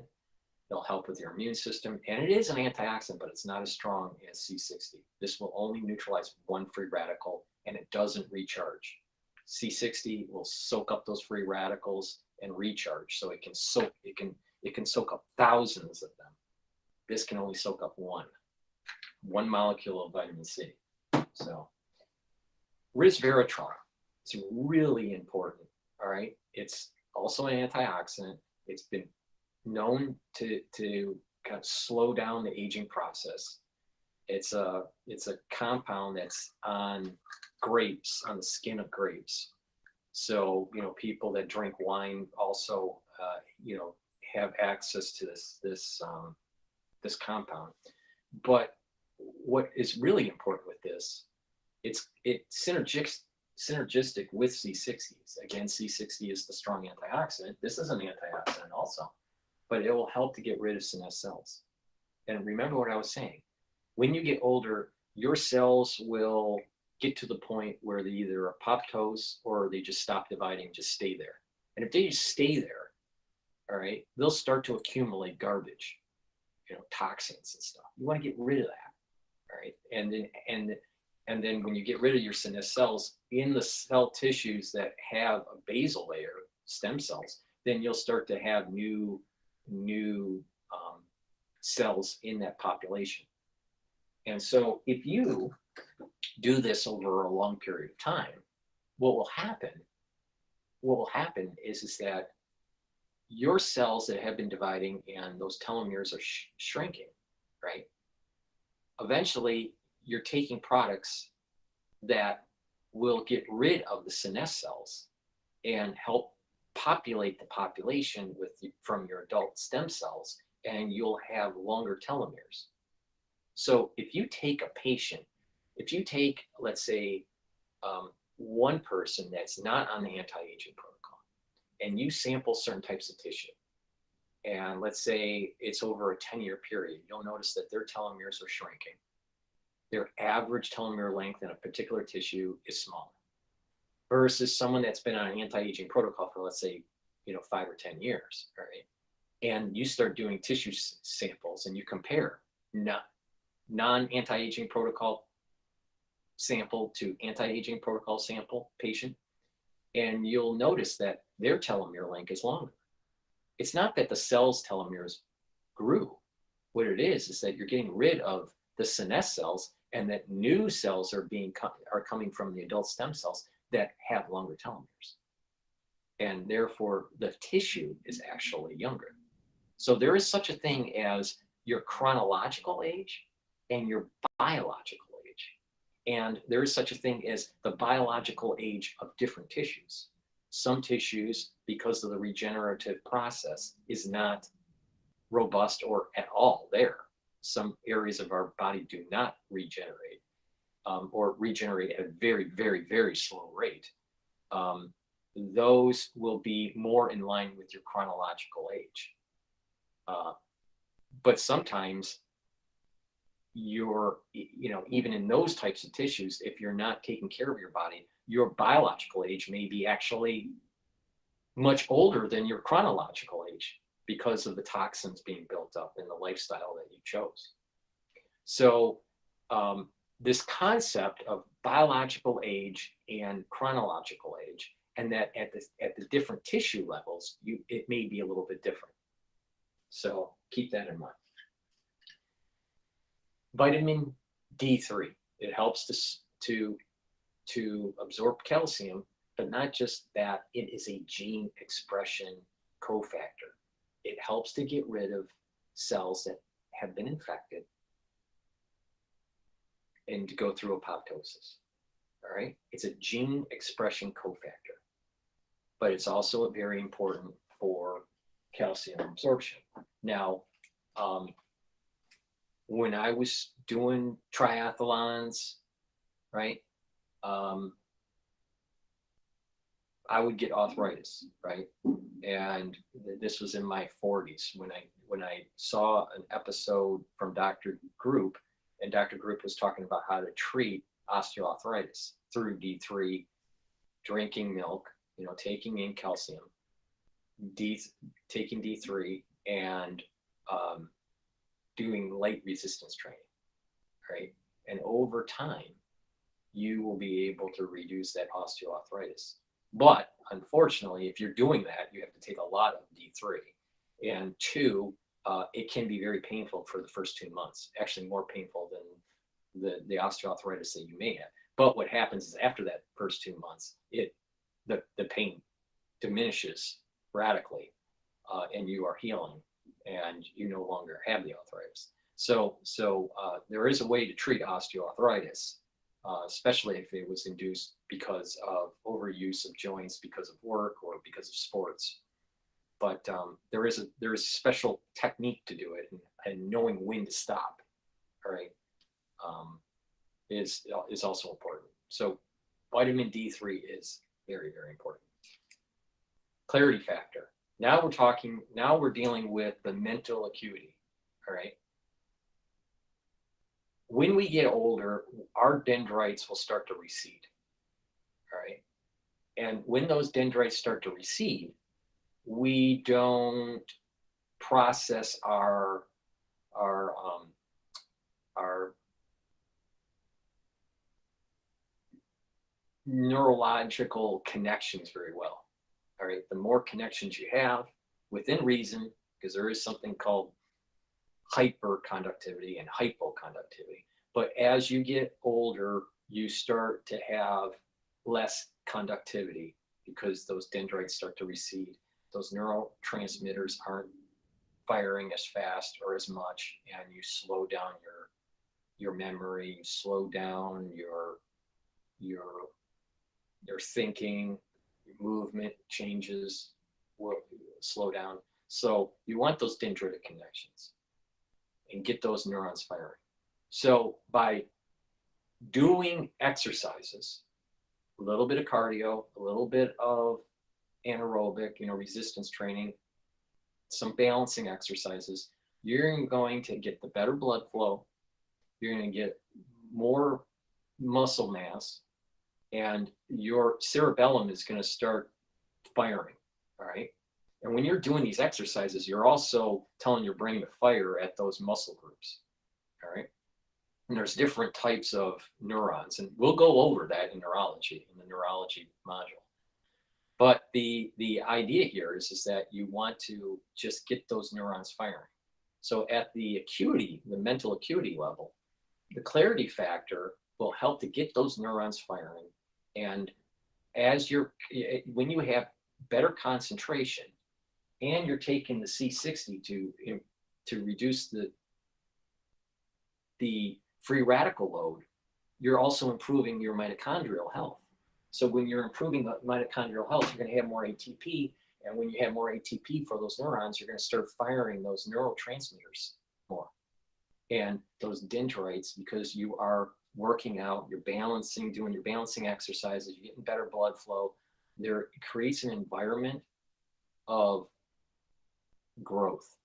They'll help with your immune system. And it is an antioxidant, but it's not as strong as C60. This will only neutralize one free radical, and it doesn't recharge. C60 will soak up those free radicals and recharge. So it can soak up thousands of them. This can only soak up one molecule of vitamin C. So resveratrol, it's really important. All right. It's also an antioxidant. It's been known to kind of slow down the aging process. It's a compound that's on grapes, on the skin of grapes. So, people that drink wine also, have access to this compound. But what is really important with this, it's synergistic with C60s. Again, C60 is the strong antioxidant. This is an antioxidant also, but it will help to get rid of senescent cells. And remember what I was saying. When you get older, your cells will get to the point where they either apoptose or they just stop dividing, just stay there. And if they just stay there, all right, they'll start to accumulate garbage, toxins and stuff. You want to get rid of that, all right? And then when you get rid of your senescent cells in the cell tissues that have a basal layer, stem cells, then you'll start to have new cells in that population. And so if you do this over a long period of time, what will happen is that your cells that have been dividing and those telomeres are shrinking, right? Eventually, you're taking products that will get rid of the senescent cells and help populate the population from your adult stem cells, and you'll have longer telomeres. So if you take a patient, let's say, one person that's not on the anti-aging protocol, and you sample certain types of tissue, and let's say it's over a 10-year period, you'll notice that their telomeres are shrinking. Their average telomere length in a particular tissue is smaller, versus someone that's been on an anti-aging protocol for, let's say, 5 or 10 years, right? And you start doing tissue samples and you compare non-anti-aging protocol sample to anti-aging protocol sample patient, and you'll notice that their telomere length is longer. It's not that the cell's telomeres grew. What it is that you're getting rid of the senescent cells, and that new cells are coming from the adult stem cells that have longer telomeres. And therefore, the tissue is actually younger. So there is such a thing as your chronological age and your biological age. And there is such a thing as the biological age of different tissues. Some tissues, because of the regenerative process, is not robust or at all there. Some areas of our body do not regenerate, or regenerate at a very, very, very slow rate. Those will be more in line with your chronological age. But sometimes even in those types of tissues, if you're not taking care of your body, your biological age may be actually much older than your chronological age, because of the toxins being built up in the lifestyle that you chose. So this concept of biological age and chronological age, and that at the different tissue levels, it may be a little bit different. So keep that in mind. Vitamin D3, it helps to absorb calcium, but not just that, it is a gene expression cofactor. It helps to get rid of cells that have been infected and to go through apoptosis. All right? It's a gene expression cofactor, but it's also very important for calcium absorption. Now, when I was doing triathlons, right, I would get arthritis, right? And this was in my 40s when I saw an episode from Dr. Group, and Dr. Group was talking about how to treat osteoarthritis through D3, drinking milk, taking in calcium. taking D3 and doing light resistance training, right? And over time, you will be able to reduce that osteoarthritis. But unfortunately, if you're doing that, you have to take a lot of D3. And two, it can be very painful for the first 2 months, actually more painful than the osteoarthritis that you may have. But what happens is after that first 2 months, the pain diminishes radically, and you are healing, and you no longer have the arthritis. So there is a way to treat osteoarthritis, especially if it was induced because of overuse of joints, because of work, or because of sports. But there is a special technique to do it, and knowing when to stop, all right, is also important. So vitamin D3 is very, very important. Clarity factor. Now we're dealing with the mental acuity, all right? When we get older, our dendrites will start to recede, all right? And when those dendrites start to recede, we don't process our neurological connections very well. All right, the more connections you have within reason, because there is something called hyperconductivity and hypoconductivity. But as you get older, you start to have less conductivity because those dendrites start to recede. Those neurotransmitters aren't firing as fast or as much, and you slow down your memory, you slow down your thinking, your movement changes will slow down. So you want those dendritic connections and get those neurons firing. So by doing exercises, a little bit of cardio, a little bit of anaerobic, resistance training, some balancing exercises, you're going to get the better blood flow, you're going to get more muscle mass, and your cerebellum is going to start firing, all right? And when you're doing these exercises, you're also telling your brain to fire at those muscle groups, all right? And there's different types of neurons, and we'll go over that in neurology, in the neurology module. But the idea here is that you want to just get those neurons firing. So at the acuity, the mental acuity level, the clarity factor will help to get those neurons firing. And when you have better concentration and you're taking the C60 to reduce the free radical load, you're also improving your mitochondrial health. So when you're improving the mitochondrial health, you're going to have more ATP. And when you have more ATP for those neurons, you're going to start firing those neurotransmitters more. And those dendrites, because you are working out, you're balancing, doing your balancing exercises, you're getting better blood flow, it creates an environment of growth,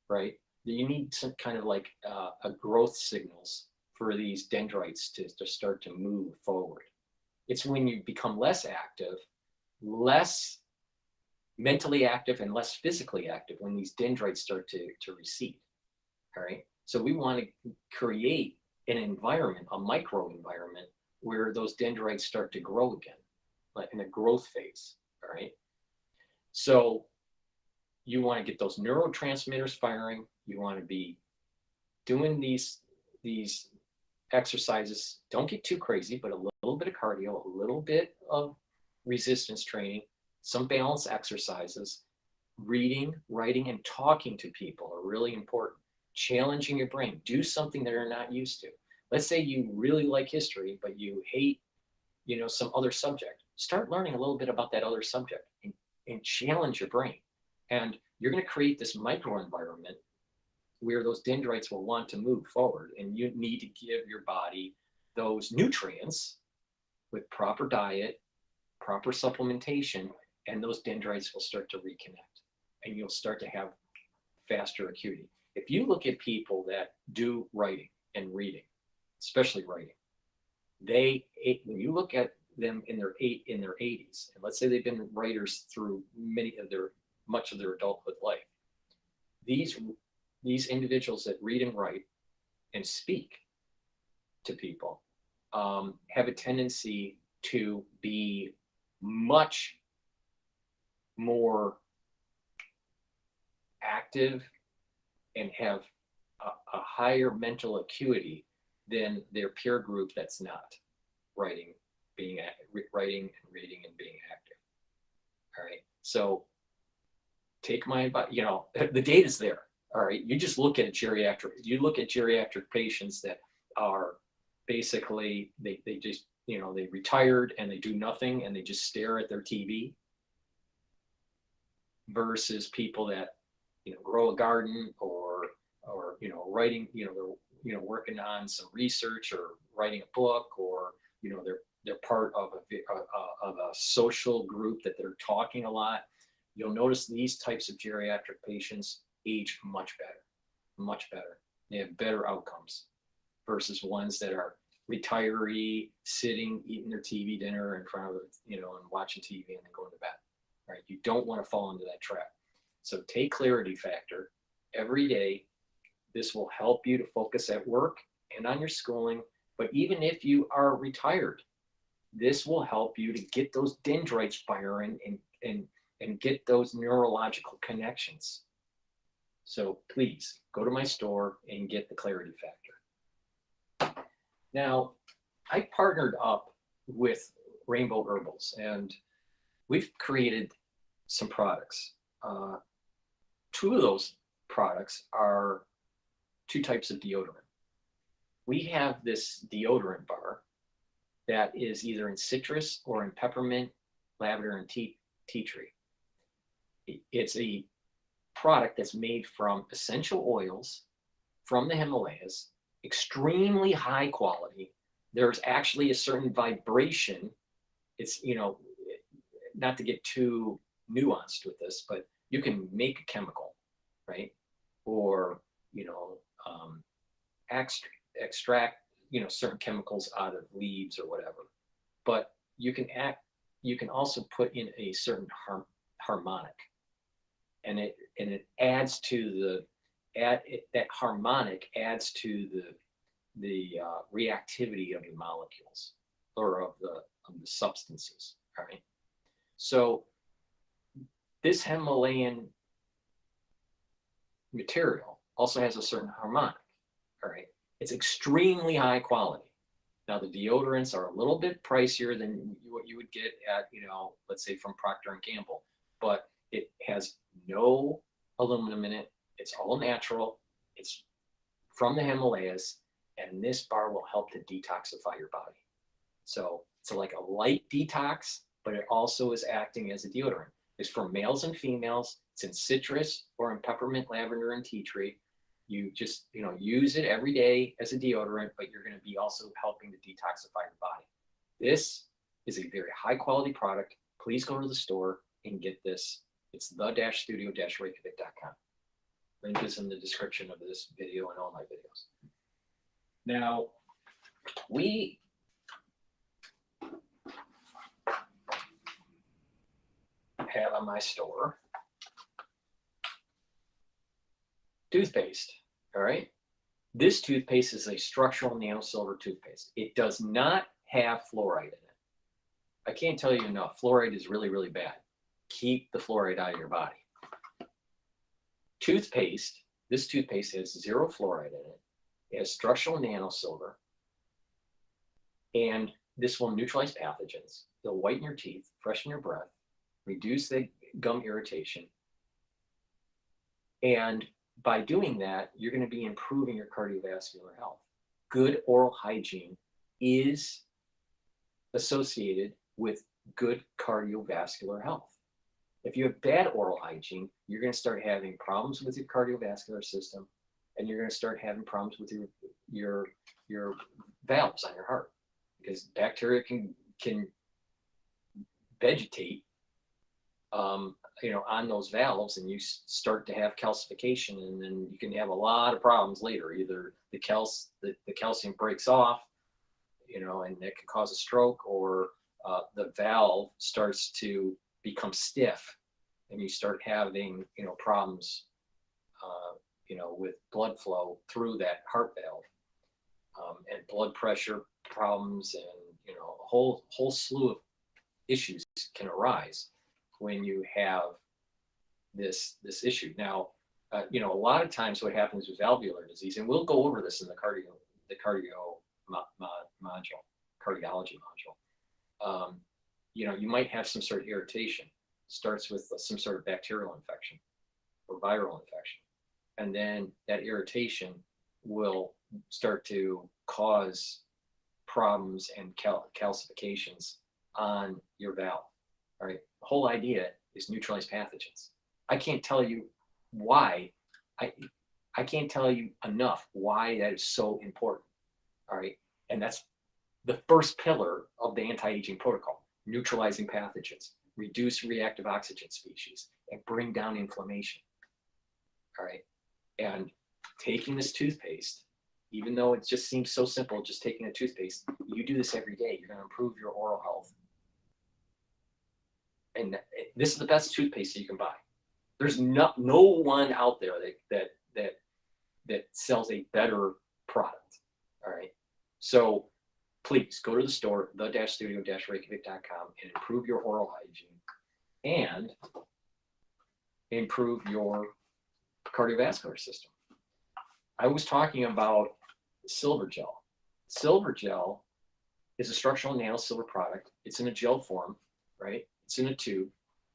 right? You need some kind of like a growth signals for these dendrites to start to move forward. It's when you become less active, less mentally active and less physically active, when these dendrites start to recede, all right? So we want to create an environment, a micro environment, where those dendrites start to grow again, like in a growth phase, all right? So you want to get those neurotransmitters firing. You want to be doing these exercises. Don't get too crazy, but a little bit of cardio, a little bit of resistance training, some balance exercises, reading, writing, and talking to people are really important. Challenging your brain. Do something that you're not used to. Let's say you really like history, but you hate, some other subject. Start learning a little bit about that other subject and challenge your brain. And you're going to create this microenvironment where those dendrites will want to move forward, and you need to give your body those nutrients with proper diet, proper supplementation, and those dendrites will start to reconnect, and you'll start to have faster acuity. If you look at people that do writing and reading, especially writing, when you look at them in their 80s, and let's say they've been writers through many of their much of their adulthood life. These individuals that read and write and speak to people have a tendency to be much more active and have a higher mental acuity than their peer group that's not writing and reading and being active. All right, so take my advice. You know, the data's there. All right, you just look at geriatric patients that are basically they just, you know, they retired and they do nothing and they just stare at their TV, versus people that, you know, grow a garden or you know, writing, you know, they're, you know, working on some research or writing a book, or, you know, they're part of a social group that they're talking a lot. You'll notice these types of geriatric patients age much better. They have better outcomes versus ones that are retiree, sitting, eating their TV dinner in front of it, you know, and watching TV and then going to bed. Right? You don't want to fall into that trap. So take Clarity Factor every day. This will help you to focus at work and on your schooling. But even if you are retired, this will help you to get those dendrites firing and get those neurological connections. So please go to my store and get the Clarity Factor. Now, I partnered up with Rainbow Herbals, and we've created some products. Two of those products are two types of deodorant. We have this deodorant bar that is either in citrus or in peppermint, lavender, and tea tree. It's a product that's made from essential oils from the Himalayas, extremely high quality. There's actually a certain vibration. It's, you know, not to get too nuanced with this, but you can make a chemical, right? Or, you know, extract, you know, certain chemicals out of leaves or whatever. But you can also put in a certain harmonic, and it adds to that harmonic adds to the reactivity of the molecules or of the substances. All right. So this Himalayan material also has a certain harmonic. All right. It's extremely high quality. Now the deodorants are a little bit pricier than what you would get at, you know, let's say from Procter & Gamble, but it has no aluminum in it. It's all natural. It's from the Himalayas, and this bar will help to detoxify your body. So it's like a light detox, but it also is acting as a deodorant. It's for males and females. It's in citrus or in peppermint, lavender, and tea tree. You just, you know, use it every day as a deodorant, but you're going to be also helping to detoxify your body. This is a very high quality product. Please go to the store and get this. It's the-studio-reykjavik.com. Link is in the description of this video and all my videos. Now, we have on my store toothpaste. All right. This toothpaste is a structural nanosilver toothpaste. It does not have fluoride in it. I can't tell you enough. Fluoride is really, really bad. Keep the fluoride out of your body. Toothpaste, this toothpaste has 0 fluoride in it. It has structural nanosilver, and this will neutralize pathogens. They'll whiten your teeth, freshen your breath, reduce the gum irritation, and by doing that, you're going to be improving your cardiovascular health. Good oral hygiene is associated with good cardiovascular health. If you have bad oral hygiene, you're going to start having problems with your cardiovascular system, and you're going to start having problems with your valves on your heart, because bacteria can vegetate you know, on those valves, and you start to have calcification, and then you can have a lot of problems later. Either the calcium breaks off, you know, and that can cause a stroke, or the valve starts to become stiff, and you start having, problems, with blood flow through that heart valve, and blood pressure problems, and, a whole slew of issues can arise when you have this issue. Now, a lot of times what happens with valvular disease, and we'll go over this in the cardiology module. You might have some sort of irritation. Starts with some sort of bacterial infection or viral infection, and then that irritation will start to cause problems and calcifications on your valve. All right. The whole idea is neutralize pathogens. I can't tell you why. I can't tell you enough why that is so important. All right. And that's the first pillar of the anti-aging protocol: neutralizing pathogens, reduce reactive oxygen species, and bring down inflammation. All right. And taking this toothpaste, even though it just seems so simple, just taking a toothpaste, you do this every day, you're going to improve your oral health. And this is the best toothpaste that you can buy. There's no one out there that sells a better product. All right. So please go to the store, the-studio-reykjavik.com, and improve your oral hygiene and improve your cardiovascular system. I was talking about silver gel. Silver gel is a structural nanosilver product. It's in a gel form, right? It's in a tube.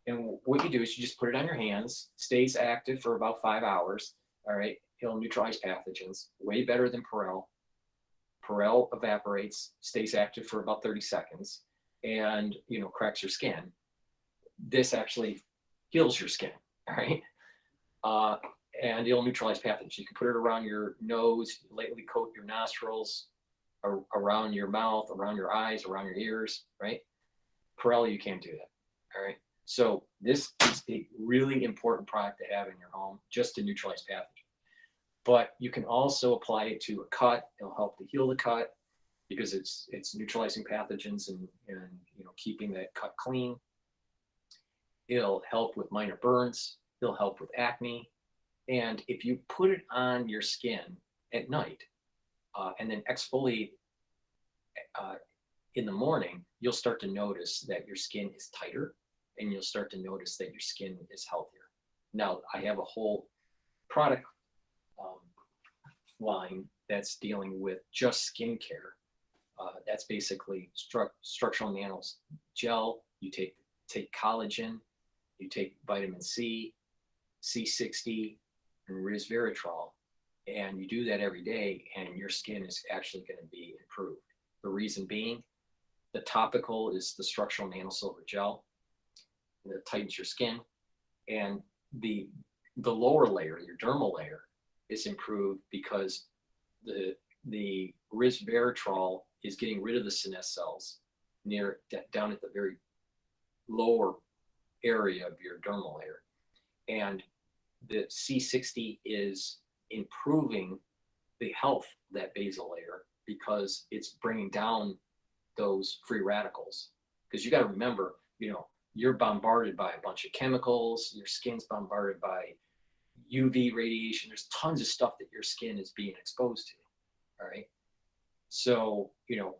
And what you do is you just put it on your hands, stays active for about 5 hours. All right. It'll neutralize pathogens, way better than Purell. Purell evaporates, stays active for about 30 seconds, and, cracks your skin. This actually heals your skin. All right. And it'll neutralize pathogens. You can put it around your nose, lightly coat your nostrils, around your mouth, around your eyes, around your ears, right? Purell, you can't do that. All right. So this is a really important product to have in your home just to neutralize pathogens. But you can also apply it to a cut. It'll help to heal the cut because it's neutralizing pathogens and keeping that cut clean. It'll help with minor burns. It'll help with acne. And if you put it on your skin at night and then exfoliate in the morning, you'll start to notice that your skin is tighter, and you'll start to notice that your skin is healthier. Now, I have a whole product line that's dealing with just skincare. That's basically structural nanos gel. You take collagen, you take vitamin C, C60, and resveratrol, and you do that every day, and your skin is actually going to be improved. The reason being, the topical is the structural nanosilver gel that tightens your skin, and the lower layer, your dermal layer, is improved because the resveratrol is getting rid of the senescent cells down at the very lower area of your dermal layer, and the C60 is improving the health of that basal layer because it's bringing down those free radicals. Because you got to remember, you're bombarded by a bunch of chemicals, your skin's bombarded by UV radiation. There's tons of stuff that your skin is being exposed to. All right. So,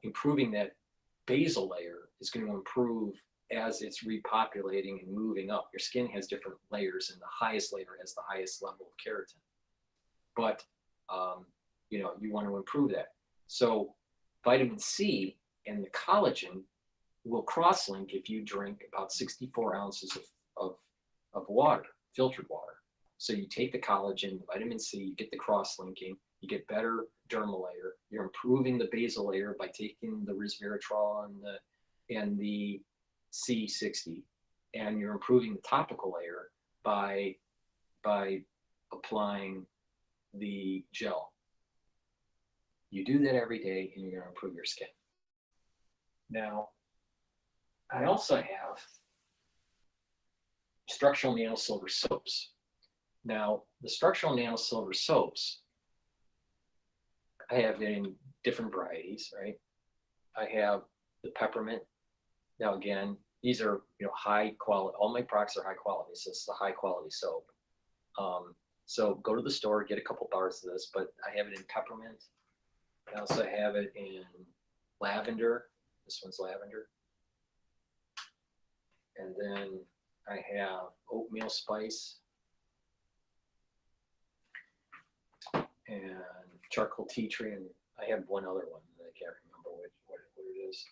improving that basal layer is going to improve as it's repopulating and moving up. Your skin has different layers, and the highest layer has the highest level of keratin. But, you want to improve that. So vitamin C and the collagen will cross-link if you drink about 64 ounces of water, filtered water. So you take the collagen, the vitamin C, you get the cross-linking, you get better dermal layer. You're improving the basal layer by taking the resveratrol and the C60, and you're improving the topical layer by applying the gel. You do that every day, and you're going to improve your skin. Now, I also have structural nanosilver soaps. Now, the structural nanosilver soaps, I have it in different varieties, right? I have the peppermint. Now, again, these are, high quality. All my products are high quality, so it's the high quality soap. So go to the store, get a couple bars of this, but I have it in peppermint. I also have it in lavender. This one's lavender. And then I have oatmeal spice and charcoal tea tree, and I have one other one that I can't remember what it is.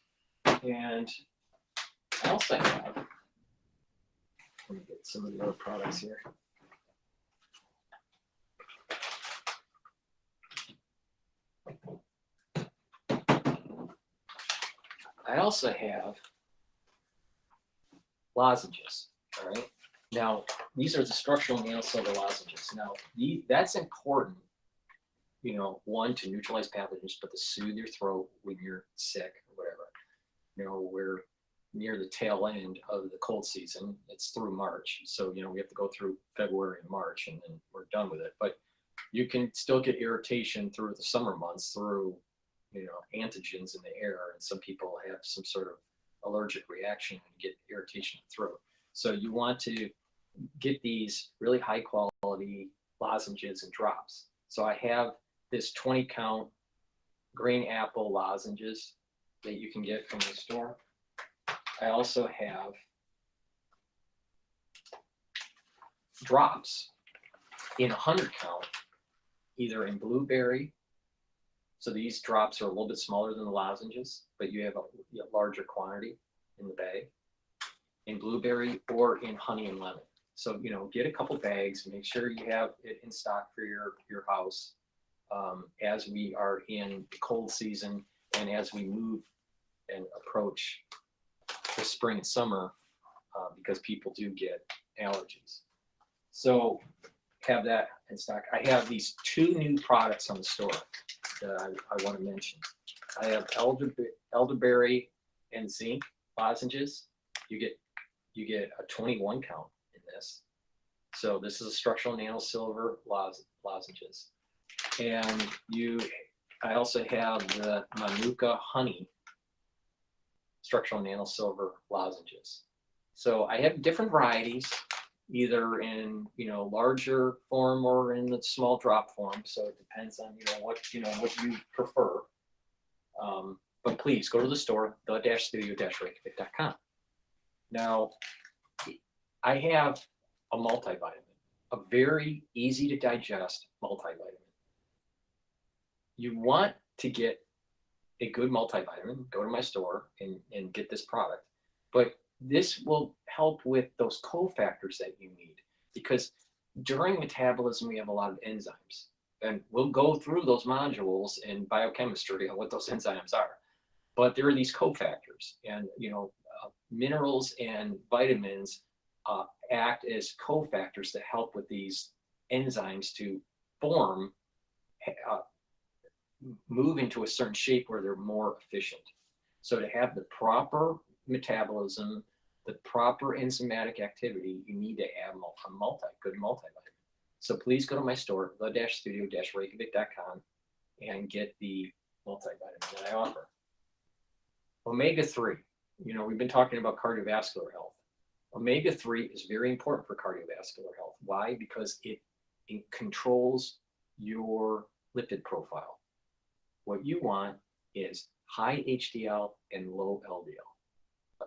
And I also have, let me get some of the other products here. I also have lozenges, all right? Now, these are the structural nail silver lozenges. Now, that's important, one, to neutralize pathogens, but to soothe your throat when you're sick or whatever. We're near the tail end of the cold season. It's through March. So, we have to go through February and March, and then we're done with it. But you can still get irritation through the summer months through, antigens in the air. And some people have some sort of allergic reaction and get irritation in the throat. So you want to get these really high quality lozenges and drops. So I have this 20 count green apple lozenges that you can get from the store. I also have drops in 100 count, either in blueberry. So these drops are a little bit smaller than the lozenges, but you have a larger quantity in the bag, in blueberry or in honey and lemon. So, get a couple bags, make sure you have it in stock for your house as we are in the cold season and as we move and approach the spring and summer because people do get allergies. So have that in stock. I have these two new products on the store that I want to mention. I have elderberry and zinc lozenges. You get a 21 count in this. So this is a structural nano silver lozenges. And I also have the Manuka honey structural nano silver lozenges. So I have different varieties, either in larger form or in the small drop form. So it depends on what you prefer. But please go to the store, the-studio-reykjavik.com. Now, I have a multivitamin, a very easy to digest multivitamin. You want to get a good multivitamin, go to my store and get this product. But this will help with those cofactors that you need, because during metabolism, we have a lot of enzymes. And we'll go through those modules in biochemistry on what those enzymes are. But there are these cofactors, and minerals and vitamins act as cofactors to help with these enzymes to form, move into a certain shape where they're more efficient. So to have the proper metabolism, the proper enzymatic activity, you need to have a good multivitamin. So please go to my store, the-studio-reykjavik.com, and get the multivitamin that I offer. Omega-3, we've been talking about cardiovascular health. Omega-3 is very important for cardiovascular health. Why? Because it controls your lipid profile. What you want is high HDL and low LDL.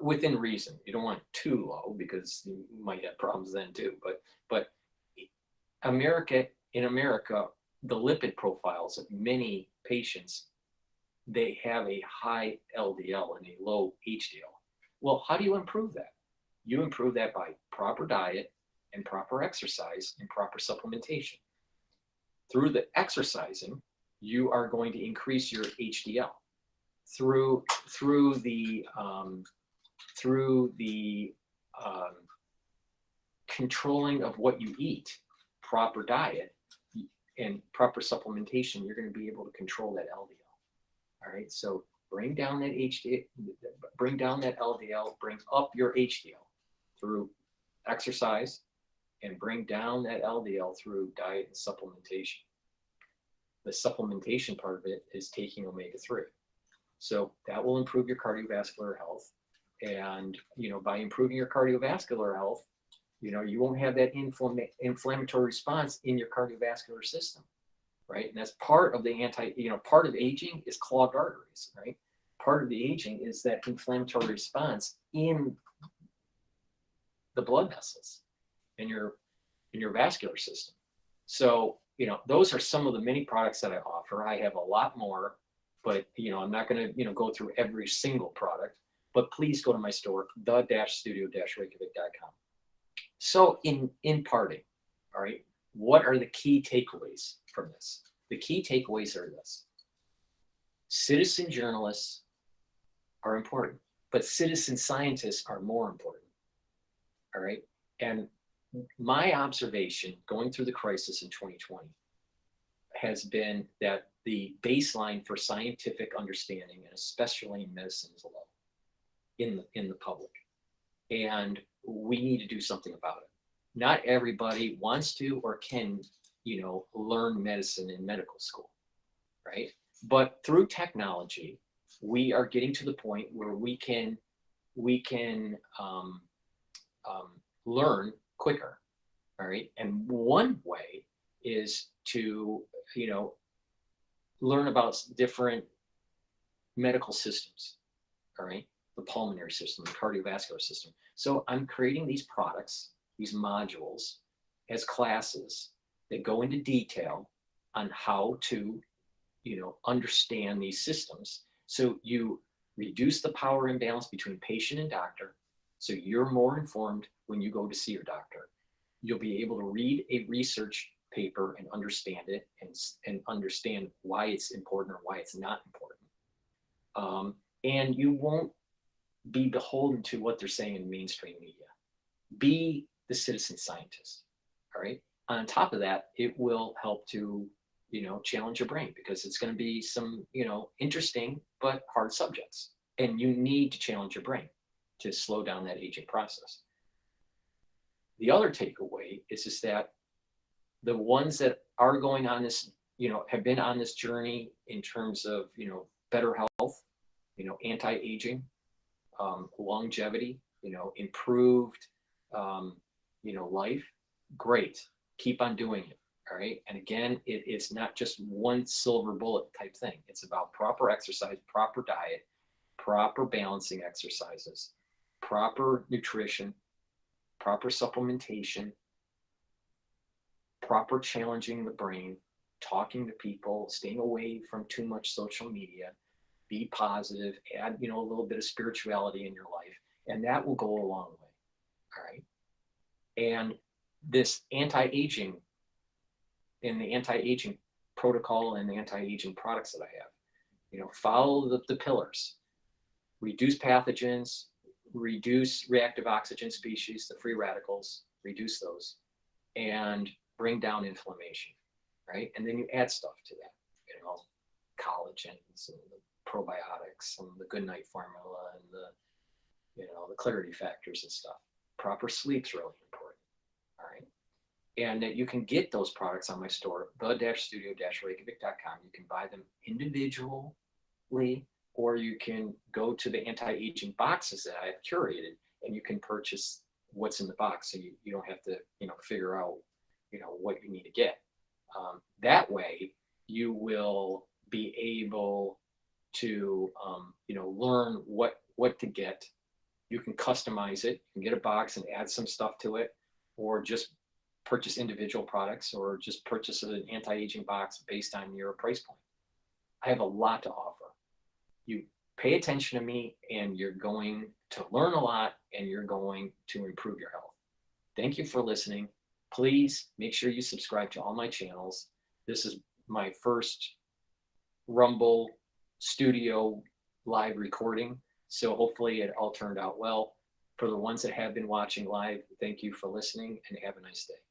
Within reason. You don't want too low because you might have problems then too. But in America, the lipid profiles of many patients, they have a high LDL and a low HDL. Well, how do you improve that? You improve that by proper diet and proper exercise and proper supplementation. Through the exercising, you are going to increase your HDL. Through the controlling of what you eat, proper diet, and proper supplementation, you're going to be able to control that LDL. All right, so bring down that LDL, bring up your HDL through exercise, and bring down that LDL through diet and supplementation. The supplementation part of it is taking omega-3. So that will improve your cardiovascular health. And, by improving your cardiovascular health, you won't have that inflammatory response in your cardiovascular system, right? And that's part of the part of aging is clogged arteries, right? Part of the aging is that inflammatory response in the blood vessels in your vascular system. So, those are some of the many products that I offer. I have a lot more, but, I'm not going to, go through every single product, but please go to my store, the-studio-reykjavik.com. So in parting, all right, what are the key takeaways from this? The key takeaways are this. Citizen journalists are important, but citizen scientists are more important, all right? And my observation going through the crisis in 2020 has been that the baseline for scientific understanding, and especially in medicine, is low in the public. And we need to do something about it. Not everybody wants to or can, learn medicine in medical school, right? But through technology, we are getting to the point where we can learn quicker, all right? And one way is to, learn about different medical systems, all right? The pulmonary system, the cardiovascular system. So I'm creating these products, these modules, as classes that go into detail on how to, understand these systems. So you reduce the power imbalance between patient and doctor. So you're more informed when you go to see your doctor. You'll be able to read a research paper and understand it and understand why it's important or why it's not important. And you won't be beholden to what they're saying in mainstream media. Be the citizen scientist, all right? On top of that, it will help to, challenge your brain, because it's going to be some, interesting but hard subjects. And you need to challenge your brain to slow down that aging process. The other takeaway is that the ones that are going on this, have been on this journey in terms of, better health, anti-aging, longevity, improved, life, great. Keep on doing it. All right. And again, it's not just one silver bullet type thing. It's about proper exercise, proper diet, proper balancing exercises, proper nutrition, proper supplementation, proper challenging the brain, talking to people, staying away from too much social media, be positive, add, a little bit of spirituality in your life, and that will go a long way. All right. And this anti-aging and the anti-aging protocol and the anti-aging products that I have, follow the pillars, reduce pathogens, reduce reactive oxygen species, the free radicals, reduce those, and bring down inflammation, right? And then you add stuff to that, collagens and the probiotics and the good night formula and the clarity factors and stuff. Proper sleep's really important, all right? And that you can get those products on my store, the-studio-reykjavik.com. You can buy them individually, or you can go to the anti-aging boxes that I have curated, and you can purchase what's in the box, so you don't have to, figure out, what you need to get. That way, you will be able to, learn what to get. You can customize it. You can get a box and add some stuff to it, or just purchase individual products, or just purchase an anti-aging box based on your price point. I have a lot to offer. You pay attention to me, and you're going to learn a lot, and you're going to improve your health. Thank you for listening. Please make sure you subscribe to all my channels. This is my first Rumble studio live recording, so hopefully it all turned out well. For the ones that have been watching live, thank you for listening, and have a nice day.